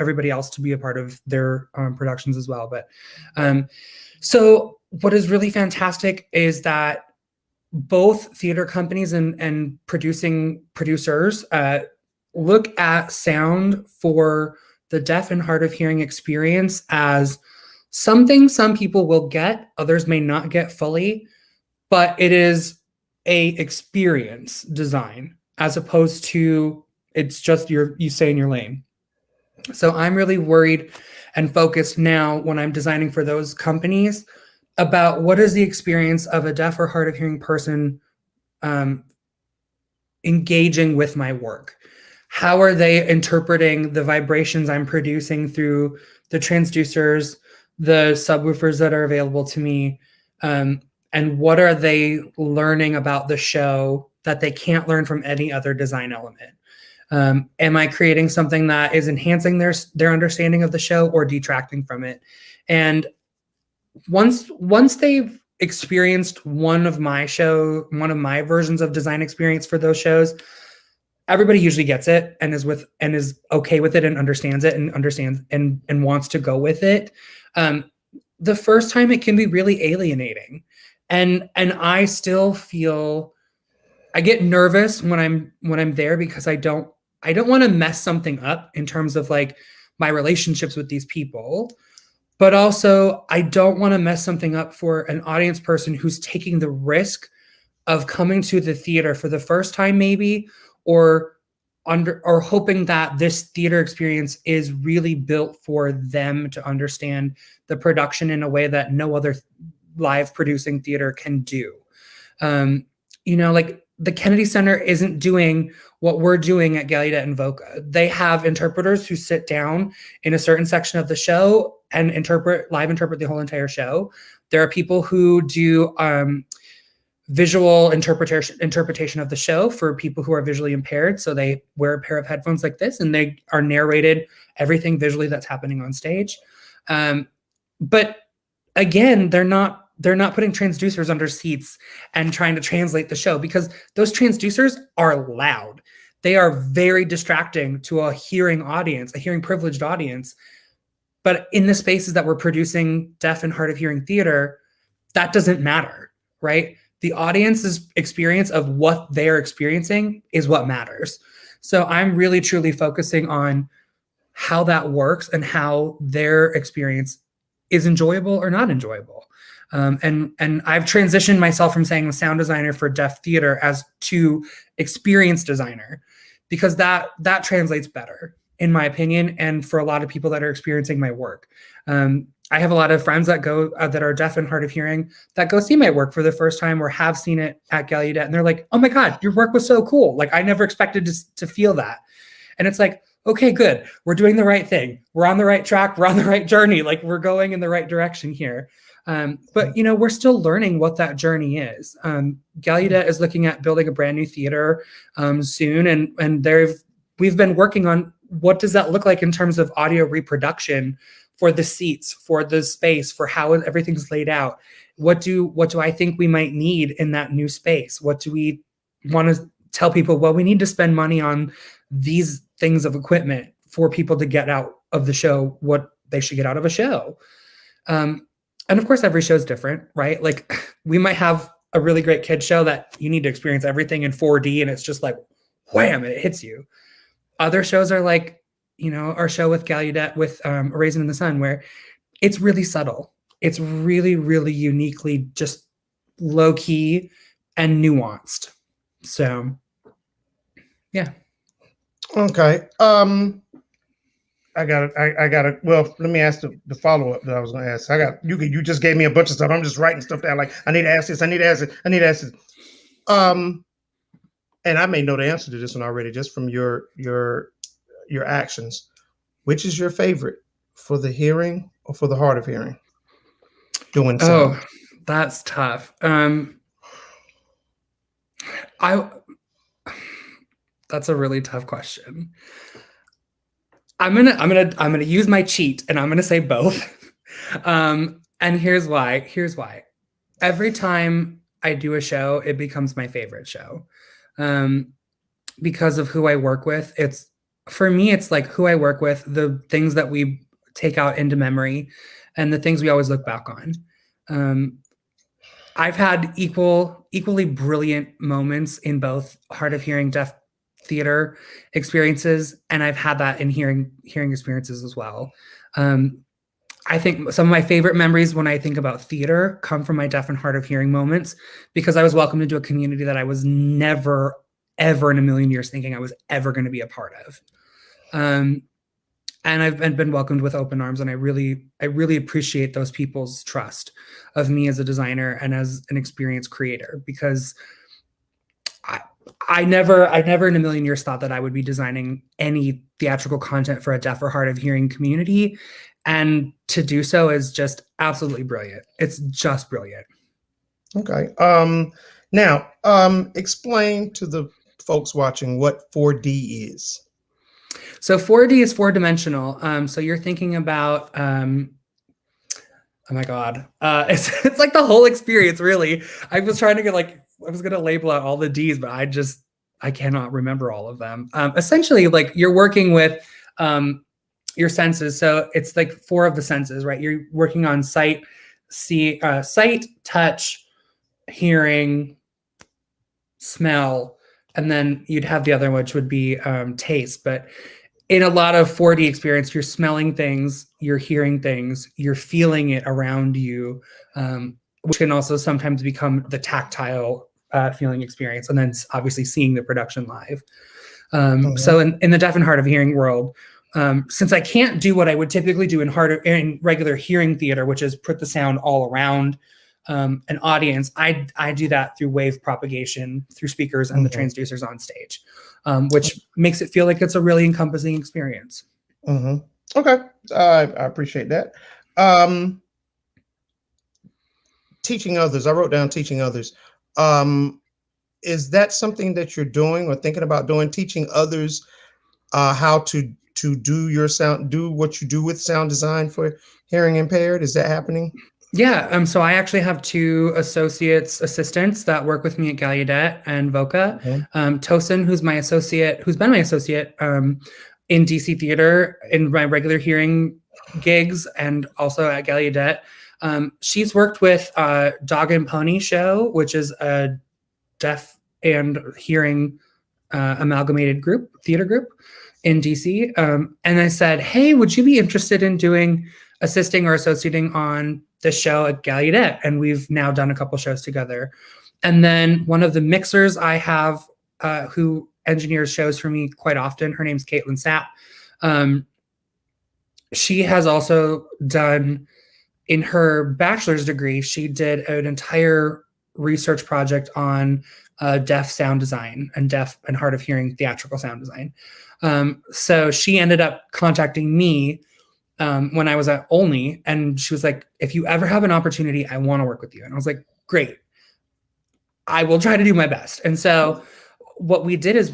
everybody else to be a part of their productions as well. But so what is really fantastic is that both theater companies and producers look at sound for the deaf and hard of hearing experience as something some people will get, others may not get fully, but it is a experience design as opposed to it's just you stay in your lane. So I'm really worried and focused now when I'm designing for those companies about what is the experience of a deaf or hard of hearing person engaging with my work. How are they interpreting the vibrations I'm producing through the transducers, the subwoofers that are available to me? And what are they learning about the show that they can't learn from any other design element? Am I creating something that is enhancing their understanding of the show or detracting from it? And once they've experienced one of my versions of design experience for those shows, everybody usually gets it and is okay with it and understands it and wants to go with it. The first time it can be really alienating. And I still feel I get nervous when I'm there because I don't want to mess something up in terms of like my relationships with these people, but also I don't want to mess something up for an audience person who's taking the risk of coming to the theater for the first time maybe, or hoping that this theater experience is really built for them to understand the production in a way that no other live producing theater can do. Like the Kennedy Center isn't doing what we're doing at Gallaudet and VOCA. They have interpreters who sit down in a certain section of the show and live interpret the whole entire show. There are people who do visual interpretation of the show for people who are visually impaired. So they wear a pair of headphones like this and they are narrated everything visually that's happening on stage. But again, they're not putting transducers under seats and trying to translate the show because those transducers are loud. They are very distracting to a hearing audience, a hearing privileged audience. But in the spaces that we're producing deaf and hard of hearing theater, that doesn't matter, right? The audience's experience of what they're experiencing is what matters. So I'm really, truly focusing on how that works and how their experience is enjoyable or not enjoyable. And I've transitioned myself from saying a sound designer for deaf theater as to experience designer, because that translates better, in my opinion, and for a lot of people that are experiencing my work. I have a lot of friends that go that are deaf and hard of hearing that go see my work for the first time or have seen it at Gallaudet, and they're like, "Oh my God, your work was so cool! Like I never expected to feel that." And it's like, okay, good, we're doing the right thing, we're on the right track, we're on the right journey, like we're going in the right direction here. But we're still learning what that journey is. Gallaudet is looking at building a brand new theater soon, and we've been working on what does that look like in terms of audio reproduction for the seats, for the space, for how everything's laid out. What do I think we might need in that new space? What do we want to tell people? Well, we need to spend money on these things of equipment for people to get out of the show what they should get out of a show. And of course, every show is different, right? Like we might have a really great kid show that you need to experience everything in 4D and it's just like wham, and it hits you. Other shows are like, our show with Gallaudet with Raisin in the Sun, where it's really subtle. It's really, really uniquely just low key and nuanced. So, yeah. Okay. I got it. I got it. Well, let me ask the follow up that I was going to ask. You just gave me a bunch of stuff. I'm just writing stuff down. Like, I need to ask this. I need to ask it. I need to ask this. And I may know the answer to this one already, just from your actions. Which is your favorite, for the hearing or for the hard of hearing? Doing sound. Oh, that's tough. That's a really tough question. I'm gonna use my cheat and I'm gonna say both. And here's why. Every time I do a show, it becomes my favorite show. Because of who I work with. For me, it's like who I work with, the things that we take out into memory, and the things we always look back on. I've had equally brilliant moments in both hard of hearing, deaf theater experiences, and I've had that in hearing experiences as well. I think some of my favorite memories when I think about theater come from my deaf and hard of hearing moments, because I was welcomed into a community that I was never, ever in a million years thinking I was ever going to be a part of. And I've been welcomed with open arms, and I really appreciate those people's trust of me as a designer and as an experienced creator, because I never in a million years thought that I would be designing any theatrical content for a deaf or hard of hearing community. And to do so is just absolutely brilliant. It's just brilliant. Okay. Now, explain to the folks watching what 4D is. So 4D is four-dimensional. So you're thinking about, oh my God, it's like the whole experience, really. I was trying to I was going to label out all the Ds, but I cannot remember all of them. Essentially, like, you're working with your senses. So it's like 4 of the senses, right? You're working on sight, touch, hearing, smell, and then you'd have the other, which would be taste. But in a lot of 4D experience, you're smelling things, you're hearing things, you're feeling it around you, which can also sometimes become the tactile feeling experience, and then obviously seeing the production live. So in the deaf and hard of hearing world, since I can't do what I would typically do in regular hearing theater, which is put the sound all around an audience, I do that through wave propagation through speakers and the transducers on stage, which makes it feel like it's a really encompassing experience. Okay, I appreciate that. Teaching others, I wrote down teaching others. Is that something that you're doing or thinking about doing, teaching others how to do what you do with sound design for hearing impaired? Is that happening? Yeah. So I actually have 2 assistants that work with me at Gallaudet and Voca. Tosin, who's been my associate in DC theater in my regular hearing gigs and also at Gallaudet. She's worked with Dog and Pony Show, which is a deaf and hearing amalgamated theater group in DC. And I said, hey, would you be interested in assisting or associating on the show at Gallaudet? And we've now done a couple shows together. And then one of the mixers I have who engineers shows for me quite often, her name's Caitlin Sapp. She has also done, in her bachelor's degree, she did an entire research project on deaf sound design and deaf and hard of hearing theatrical sound design. So she ended up contacting me when I was at Olney, and she was like, if you ever have an opportunity, I want to work with you. And I was like, great, I will try to do my best. And so what we did is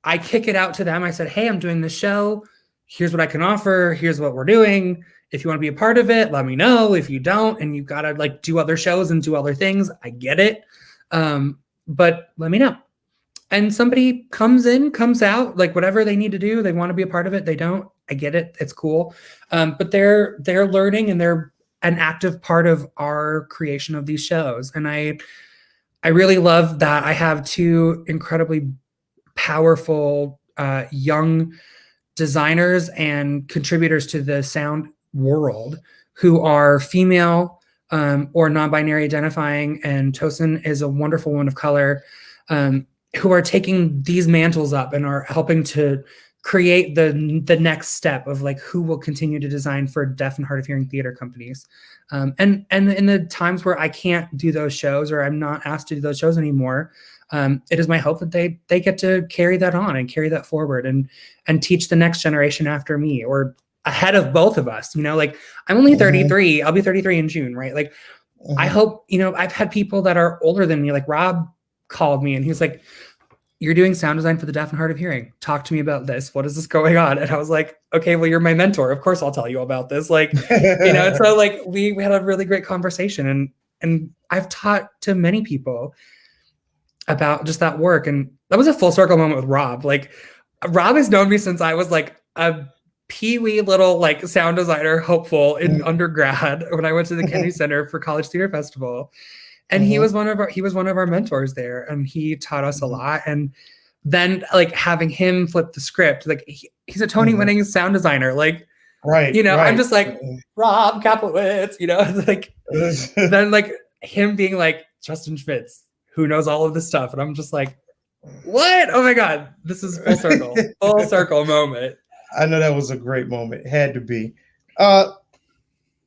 I kick it out to them. I said, hey, I'm doing this show. Here's what I can offer. Here's what we're doing. If you want to be a part of it, let me know. If you don't, and you've got to do other shows and do other things, I get it. But let me know. And somebody comes out, whatever they need to do, they want to be a part of it. They don't, I get it. It's cool. But they're learning and they're an active part of our creation of these shows. And I really love that I have two incredibly powerful young designers and contributors to the sound world who are female or non-binary identifying, and Tosin is a wonderful woman of color, who are taking these mantles up and are helping to create the next step of like who will continue to design for deaf and hard of hearing theater companies. And in the times where I can't do those shows, or I'm not asked to do those shows anymore, it is my hope that they get to carry that on and carry that forward and teach the next generation after me, or ahead of both of us. You know, like I'm only 33. I'll be 33 in June, right? Like I hope, you know, I've had people that are older than me, like Rob called me and he was like, "You're doing sound design for the deaf and hard of hearing. Talk to me about this. What is this going on?" And I was like, "Okay, well, you're my mentor. Of course I'll tell you about this." Like, you know, and so like we had a really great conversation, and I've taught to many people about just that work. And that was a full circle moment with Rob. Like Rob has known me since I was like a pee-wee little like sound designer hopeful in undergrad when I went to the Kennedy Center for College Theater Festival. And he was one of our mentors there, and he taught us a lot. And then like having him flip the script, like he's a Tony winning sound designer. Like, you know, I'm just like Rob Kaplowitz, you know, like then like him being like Justin Schmitz, who knows all of this stuff. And I'm just like, what? Oh my God, this is full circle moment. I know that was a great moment. It had to be.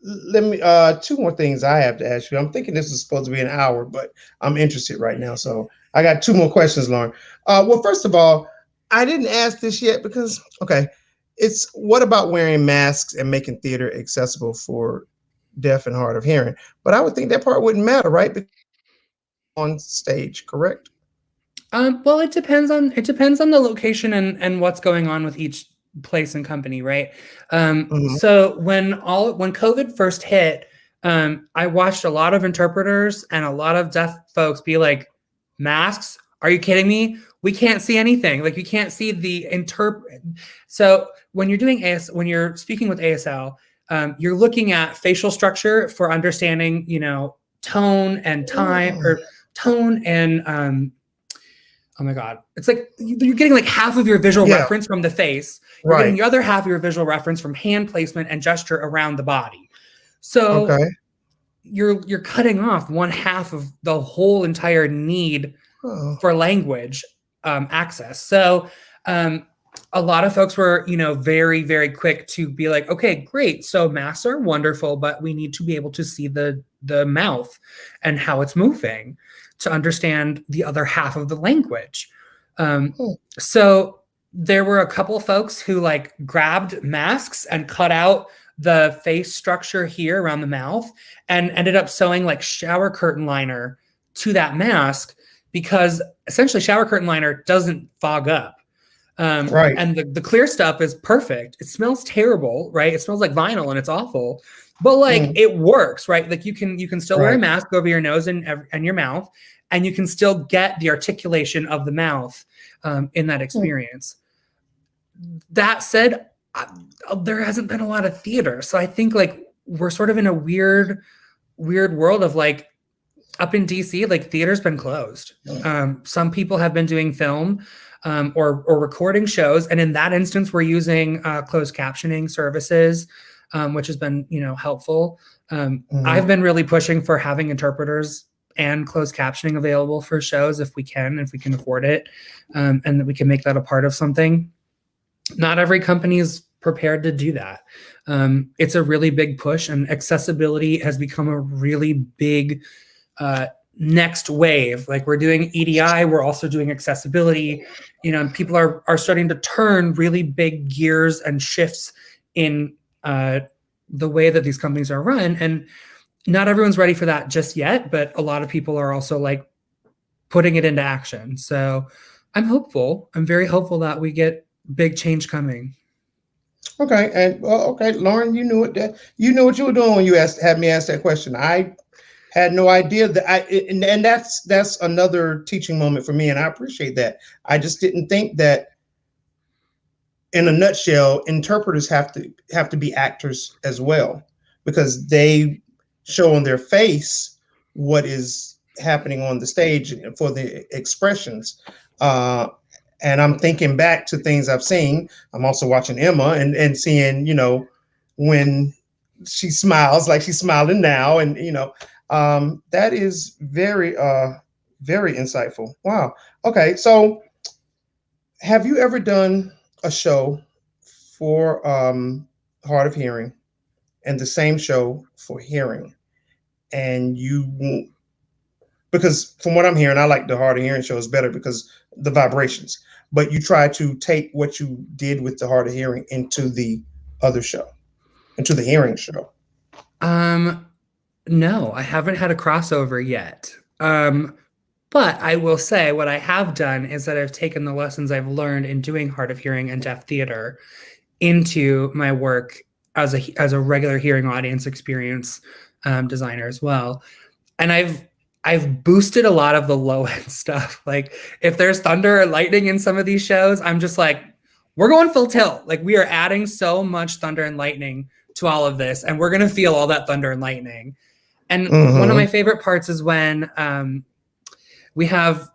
Let me two more things I have to ask you. I'm thinking this is supposed to be an hour, but I'm interested right now. So I got two more questions, Lauren. Well, first of all, I didn't ask this yet because, okay, it's what about wearing masks and making theater accessible for deaf and hard of hearing? But I would think that part wouldn't matter, right? Because on stage, correct? Well, it depends on the location and what's going on with each place and company, right? So when COVID first hit, I watched a lot of interpreters and a lot of deaf folks be like, "Masks? Are you kidding me? We can't see anything. Like, you can't see the So when you're doing when you're speaking with ASL, you're looking at facial structure for understanding, you know, tone and time, or tone and oh my God. It's like you're getting like half of your visual reference from the face. You're getting the other half of your visual reference from hand placement and gesture around the body. So you're cutting off one half of the whole entire need for language access. So a lot of folks were, you know, very, very quick to be like, okay, great. So masks are wonderful, but we need to be able to see the mouth and how it's moving to understand the other half of the language. So there were a couple folks who like grabbed masks and cut out the face structure here around the mouth and ended up sewing like shower curtain liner to that mask, because essentially shower curtain liner doesn't fog up. And the clear stuff is perfect. It smells terrible, right? It smells like vinyl and it's awful, but like it works, right? Like you can still wear a mask over your nose and your mouth, and you can still get the articulation of the mouth in that experience. That said, there hasn't been a lot of theater. So I think like we're sort of in a weird world of like, up in DC, like theater's been closed. Some people have been doing film or recording shows. And in that instance, we're using closed captioning services, which has been, you know, helpful. I've been really pushing for having interpreters and closed captioning available for shows if we can afford it, and that we can make that a part of something. Not every company is prepared to do that. It's a really big push, and accessibility has become a really big next wave. Like we're doing EDI, we're also doing accessibility. You know, people are starting to turn really big gears and shifts in the way that these companies are run. And not everyone's ready for that just yet, but a lot of people are also like putting it into action. So I'm hopeful. I'm very hopeful that we get big change coming. Okay. And okay, Lauren, you knew it. You knew what you were doing when you had me ask that question. I had no idea that and that's another teaching moment for me. And I appreciate that. I just didn't think that, in a nutshell, interpreters have to be actors as well, because they show on their face what is happening on the stage for the expressions. And I'm thinking back to things I've seen. I'm also watching Emma and seeing, when she smiles like she's smiling now, and that is very very insightful. Wow. Okay, so have you ever done a show for hard of hearing and the same show for hearing, and you, because from what I'm hearing, I like the hard of hearing shows better because the vibrations, but you try to take what you did with the hard of hearing into the other show, into the hearing show? No, I haven't had a crossover yet. But I will say what I have done is that I've taken the lessons I've learned in doing hard of hearing and deaf theater into my work as a regular hearing audience experience designer as well. And I've boosted a lot of the low end stuff. Like if there's thunder or lightning in some of these shows, I'm just like, we're going full tilt. Like we are adding so much thunder and lightning to all of this, and we're gonna feel all that thunder and lightning. And one of my favorite parts is when we have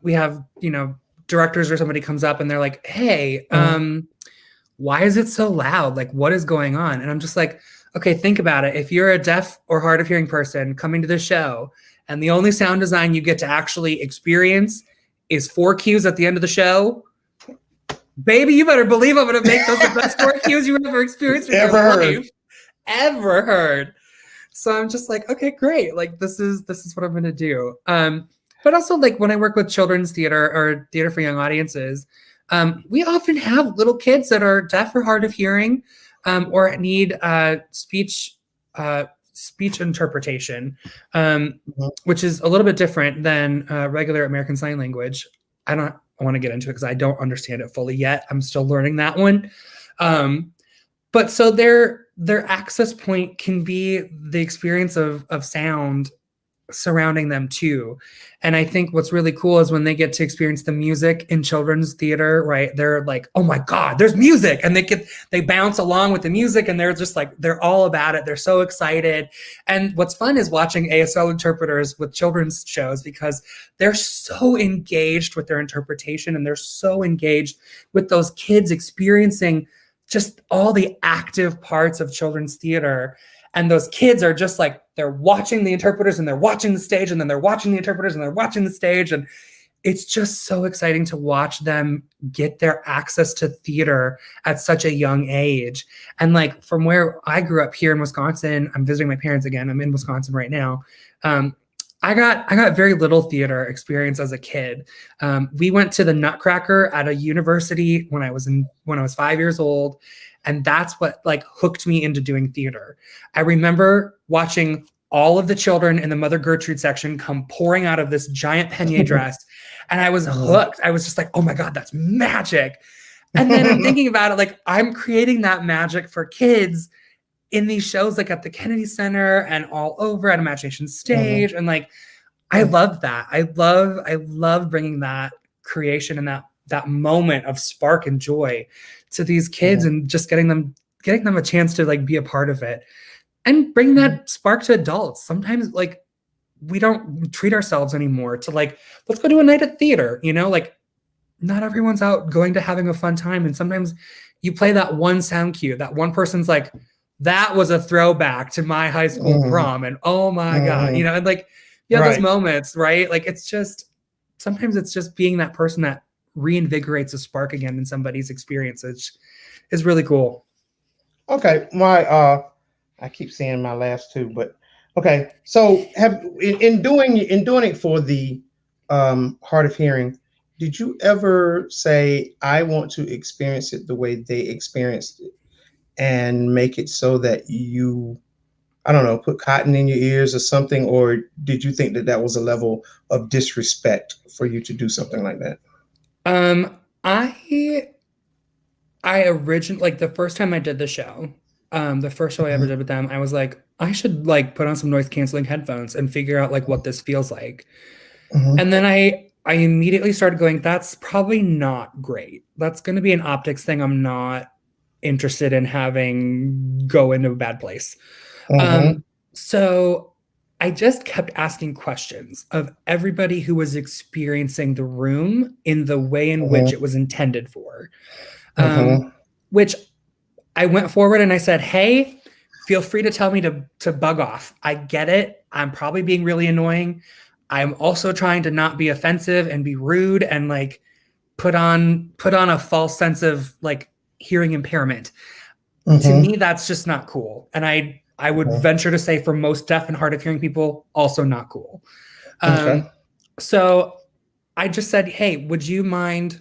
directors or somebody comes up and they're like, hey, why is it so loud? Like, what is going on? And I'm just like, okay, think about it. If you're a deaf or hard of hearing person coming to the show and the only sound design you get to actually experience is 4 cues at the end of the show, baby, you better believe I'm going to make those the best 4 cues you ever experienced in your life. Ever heard. So I'm just like, okay, great. Like this is what I'm going to do. But also like when I work with children's theater or theater for young audiences, we often have little kids that are deaf or hard of hearing or need speech interpretation, which is a little bit different than regular American Sign Language. I want to get into it because I don't understand it fully yet. I'm still learning that one. But so their access point can be the experience of sound surrounding them too. And I think what's really cool is when they get to experience the music in children's theater, right? They're like, oh my God, there's music. And they bounce along with the music and they're just like, they're all about it. They're so excited. And what's fun is watching ASL interpreters with children's shows because they're so engaged with their interpretation and they're so engaged with those kids experiencing just all the active parts of children's theater. And those kids are just like, they're watching the interpreters and they're watching the stage and then they're watching the interpreters and they're watching the stage. And it's just so exciting to watch them get their access to theater at such a young age. And like from where I grew up here in Wisconsin, I'm visiting my parents again. I'm in Wisconsin right now. I got very little theater experience as a kid. We went to the Nutcracker at a university when I was 5 years old. And that's what like hooked me into doing theater. I remember watching all of the children in the Mother Gertrude section come pouring out of this giant Peigne dress. And I was hooked. I was just like, oh my God, that's magic. And then I'm thinking about it, like I'm creating that magic for kids in these shows, like at the Kennedy Center and all over at Imagination Stage. And like, I love that. I love bringing that creation and that moment of spark and joy to these kids and just getting them a chance to like be a part of it and bring that spark to adults. Sometimes like we don't treat ourselves anymore to like, let's go to a night at theater, like not everyone's out going to having a fun time. And sometimes you play that one sound cue, that one person's like, that was a throwback to my high school prom. And oh my God, and like, you have those moments, right? Like sometimes it's just being that person that reinvigorates a spark again in somebody's experience. Is really cool. Okay. I keep saying my last two, but okay. So in doing it for the hard of hearing, did you ever say, I want to experience it the way they experienced it and make it so that you, I don't know, put cotton in your ears or something? Or did you think that was a level of disrespect for you to do something like that? I originally, like the first time I did the show, the first show I ever did with them, I was like, I should like put on some noise canceling headphones and figure out like what this feels like. And then I immediately started going, that's probably not great. That's going to be an optics thing I'm not interested in having go into a bad place. So I just kept asking questions of everybody who was experiencing the room in the way in which it was intended for. Which I went forward and I said, hey, feel free to tell me to bug off. I get it. I'm probably being really annoying. I'm also trying to not be offensive and be rude and like put on a false sense of like hearing impairment. To me, that's just not cool. And I would venture to say for most deaf and hard of hearing people, also not cool. So I just said, hey, would you mind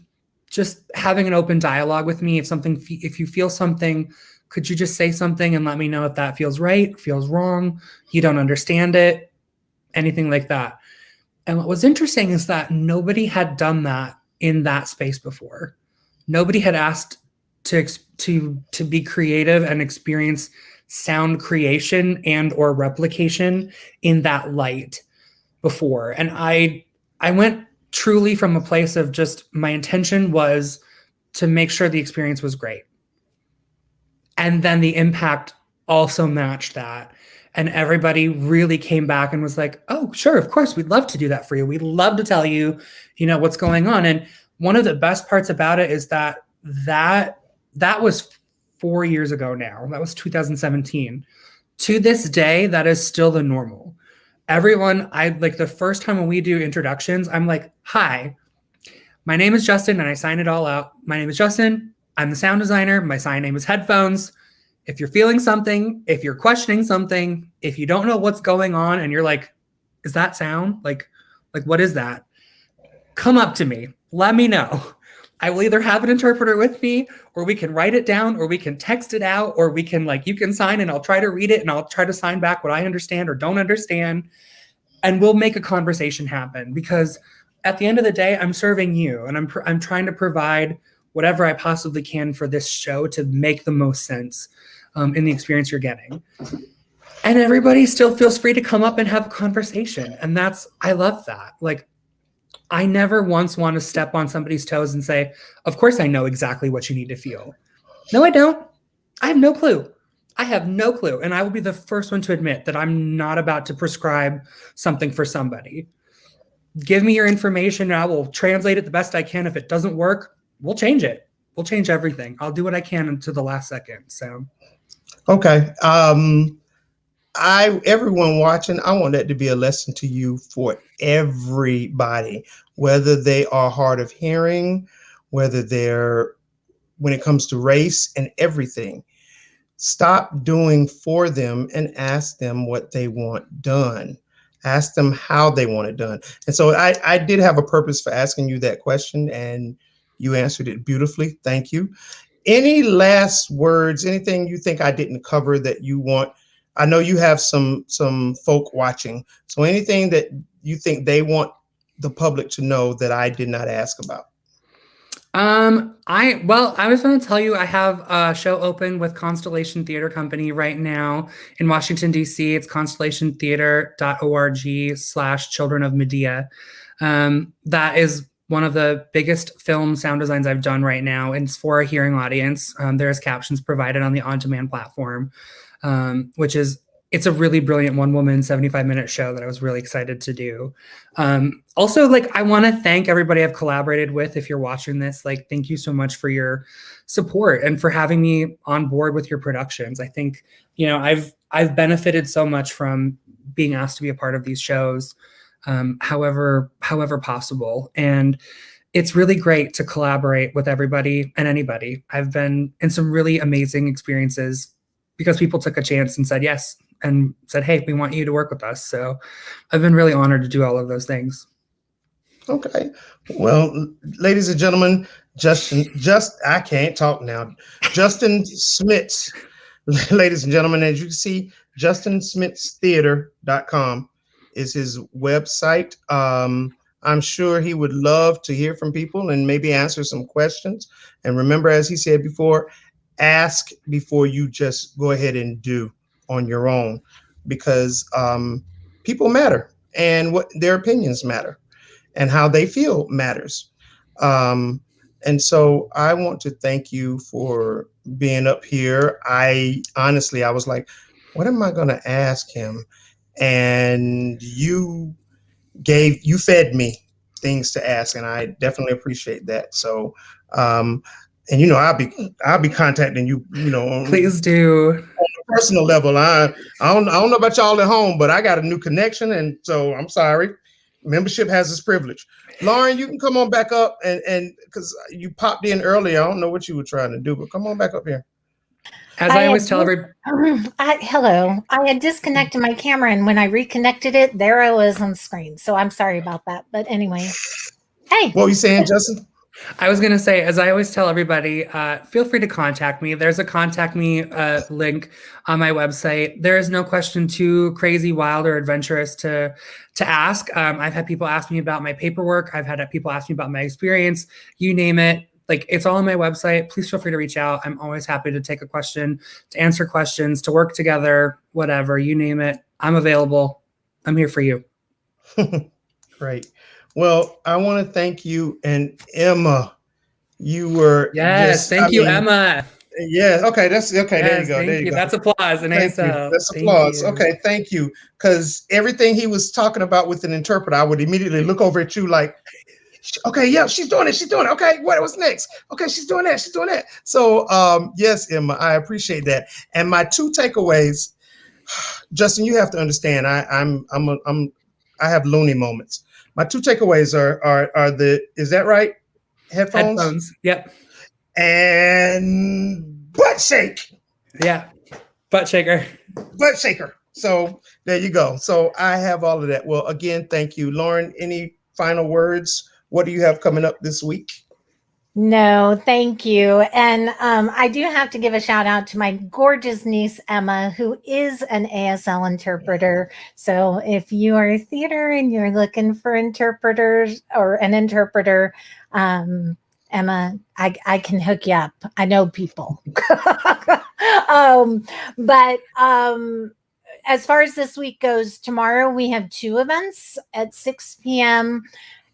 just having an open dialogue with me? If you feel something, could you just say something and let me know if that feels right, feels wrong, you don't understand it, anything like that. And what was interesting is that nobody had done that in that space before. Nobody had asked to be creative and experience sound creation and or replication in that light before. And I went truly from a place of just my intention was to make sure the experience was great. And then the impact also matched that. And everybody really came back and was like, oh, sure, of course, we'd love to do that for you. We'd love to tell you, what's going on. And one of the best parts about it is that was 4 years ago now. That was 2017. To this day, that is still the normal. Everyone, the first time when we do introductions, I'm like, hi, my name is Justin, and I sign it all out. My name is Justin. I'm the sound designer. My sign name is Headphones. If you're feeling something, if you're questioning something, if you don't know what's going on and you're like, is that sound? Like what is that? Come up to me. Let me know. I will either have an interpreter with me, or we can write it down, or we can text it out, or we can you can sign and I'll try to read it and I'll try to sign back what I understand or don't understand. And we'll make a conversation happen, because at the end of the day, I'm serving you, and I'm trying to provide whatever I possibly can for this show to make the most sense in the experience you're getting. And everybody still feels free to come up and have a conversation. And I love that. I never once want to step on somebody's toes and say, of course I know exactly what you need to feel. No, I don't. I have no clue. And I will be the first one to admit that I'm not about to prescribe something for somebody. Give me your information and I will translate it the best I can. If it doesn't work, we'll change it. We'll change everything. I'll do what I can until the last second. So. Okay. Everyone watching, I want that to be a lesson to you for everybody, whether they are hard of hearing, whether when it comes to race and everything. Stop doing for them and ask them what they want done. Ask them how they want it done. And so I did have a purpose for asking you that question, and you answered it beautifully. Thank you. Any last words, anything you think I didn't cover that you want? I know you have some folk watching. So anything that you think they want the public to know that I did not ask about? I was going to tell you, I have a show open with Constellation Theater Company right now in Washington, D.C. It's constellationtheater.org/Children of Medea. That is one of the biggest film sound designs I've done right now. And it's for a hearing audience. There's captions provided on the on-demand platform, it's a really brilliant one-woman 75-minute show that I was really excited to do. Also, I want to thank everybody I've collaborated with. If you're watching this, thank you so much for your support and for having me on board with your productions. I think, I've benefited so much from being asked to be a part of these shows, however possible. And it's really great to collaborate with everybody and anybody. I've been in some really amazing experiences because people took a chance and said yes, and said, hey, we want you to work with us. So I've been really honored to do all of those things. Okay. Well, ladies and gentlemen, I can't talk now. Justin Schmitz, ladies and gentlemen, as you can see, JustinSchmitzTheater.com is his website. I'm sure he would love to hear from people and maybe answer some questions. And remember, as he said before, ask before you just go ahead and do on your own, because people matter, and what their opinions matter, and how they feel matters. And so I want to thank you for being up here. I was like, what am I going to ask him? and you fed me things to ask, and I definitely appreciate that. So, and I'll be contacting you, Please do. On a personal level. I don't know about y'all at home, but I got a new connection, and so I'm sorry. Membership has its privilege. Lauren, you can come on back up, and because you popped in earlier, I don't know what you were trying to do, but come on back up here. As I always tell everybody, hello. I had disconnected my camera, and when I reconnected it, there I was on screen. So I'm sorry about that. But anyway, hey. What were you saying, Justin? I was going to say, as I always tell everybody, feel free to contact me. There's a contact me link on my website. There is no question too crazy, wild, or adventurous to ask. I've had people ask me about my paperwork. I've had people ask me about my experience. You name it. Like, it's all on my website. Please feel free to reach out. I'm always happy to take a question, to answer questions, to work together, whatever, you name it. I'm available. I'm here for you. Great. Well, I want to thank you. And Emma, you were. Yes. Thank you, Emma. Yeah. Okay. That's okay. Yes, there you go. There you go. That's applause. And thank you. That's applause. Okay. Thank you. Because everything he was talking about with an interpreter, I would immediately look over at you like, okay, yeah, she's doing it. She's doing it. Okay, what's next? Okay, she's doing that. She's doing that. So, yes, Emma, I appreciate that. And my two takeaways, Justin, you have to understand. I have loony moments. My two takeaways are is that right? Headphones. Yep. And butt shake. Yeah. Butt shaker. Butt shaker. So there you go. So I have all of that. Well, again, thank you, Lauren. Any final words? What do you have coming up this week? No, thank you. And I do have to give a shout out to my gorgeous niece, Emma, who is an ASL interpreter. So if you are a theater and you're looking for interpreters or an interpreter, Emma, I can hook you up. I know people. But as far as this week goes, tomorrow we have two events at 6 p.m.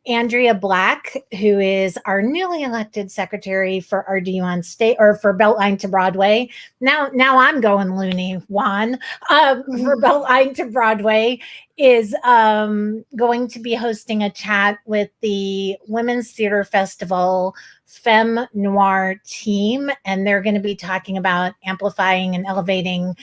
Andrea Black, who is our newly elected secretary for RDU on State, or for Beltline to Broadway. Now I'm going loony, Juan. For Beltline to Broadway is going to be hosting a chat with the Women's Theater Festival Femme Noir team, and they're going to be talking about amplifying and elevating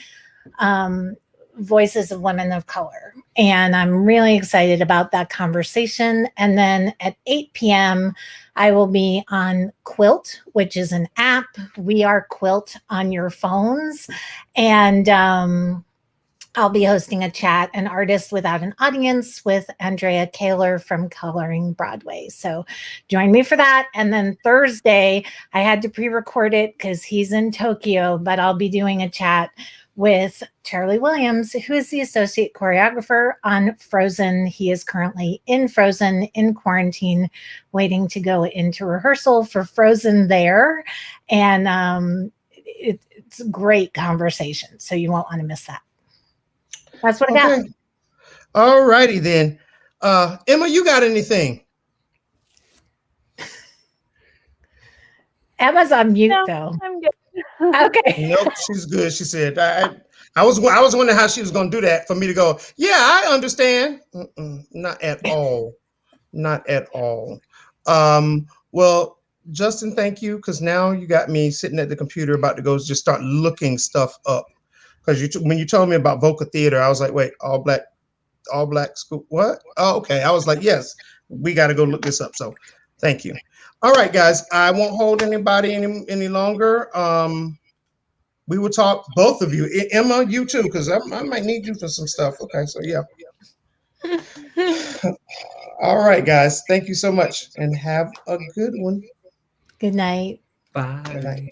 voices of women of color. And I'm really excited about that conversation. And then at 8 p.m., I will be on Quilt, which is an app. We are Quilt on your phones. And I'll be hosting a chat, An Artist Without an Audience, with Andrea Kaler from Coloring Broadway. So join me for that. And then Thursday, I had to pre-record it because he's in Tokyo, but I'll be doing a chat with Charlie Williams, who is the associate choreographer on Frozen. He is currently in Frozen, in quarantine, waiting to go into rehearsal for Frozen there. And it's a great conversation, so you won't want to miss that. That's what I got. All righty then. Emma, you got anything? Emma's on mute, though. I'm good. Okay. Nope, she's good. She said, I was wondering how she was going to do that for me to go, yeah, I understand. Not at all. Not at all. Well, Justin, thank you, because now you got me sitting at the computer about to go just start looking stuff up. Because when you told me about vocal theater, I was like, wait, all black school, what? Oh, okay. I was like, yes, we got to go look this up. So thank you. All right, guys, I won't hold anybody any longer. We will talk, both of you. Emma, you too, because I might need you for some stuff. Okay, so yeah. All right, guys, thank you so much, and have a good one. Good night. Bye. Good night.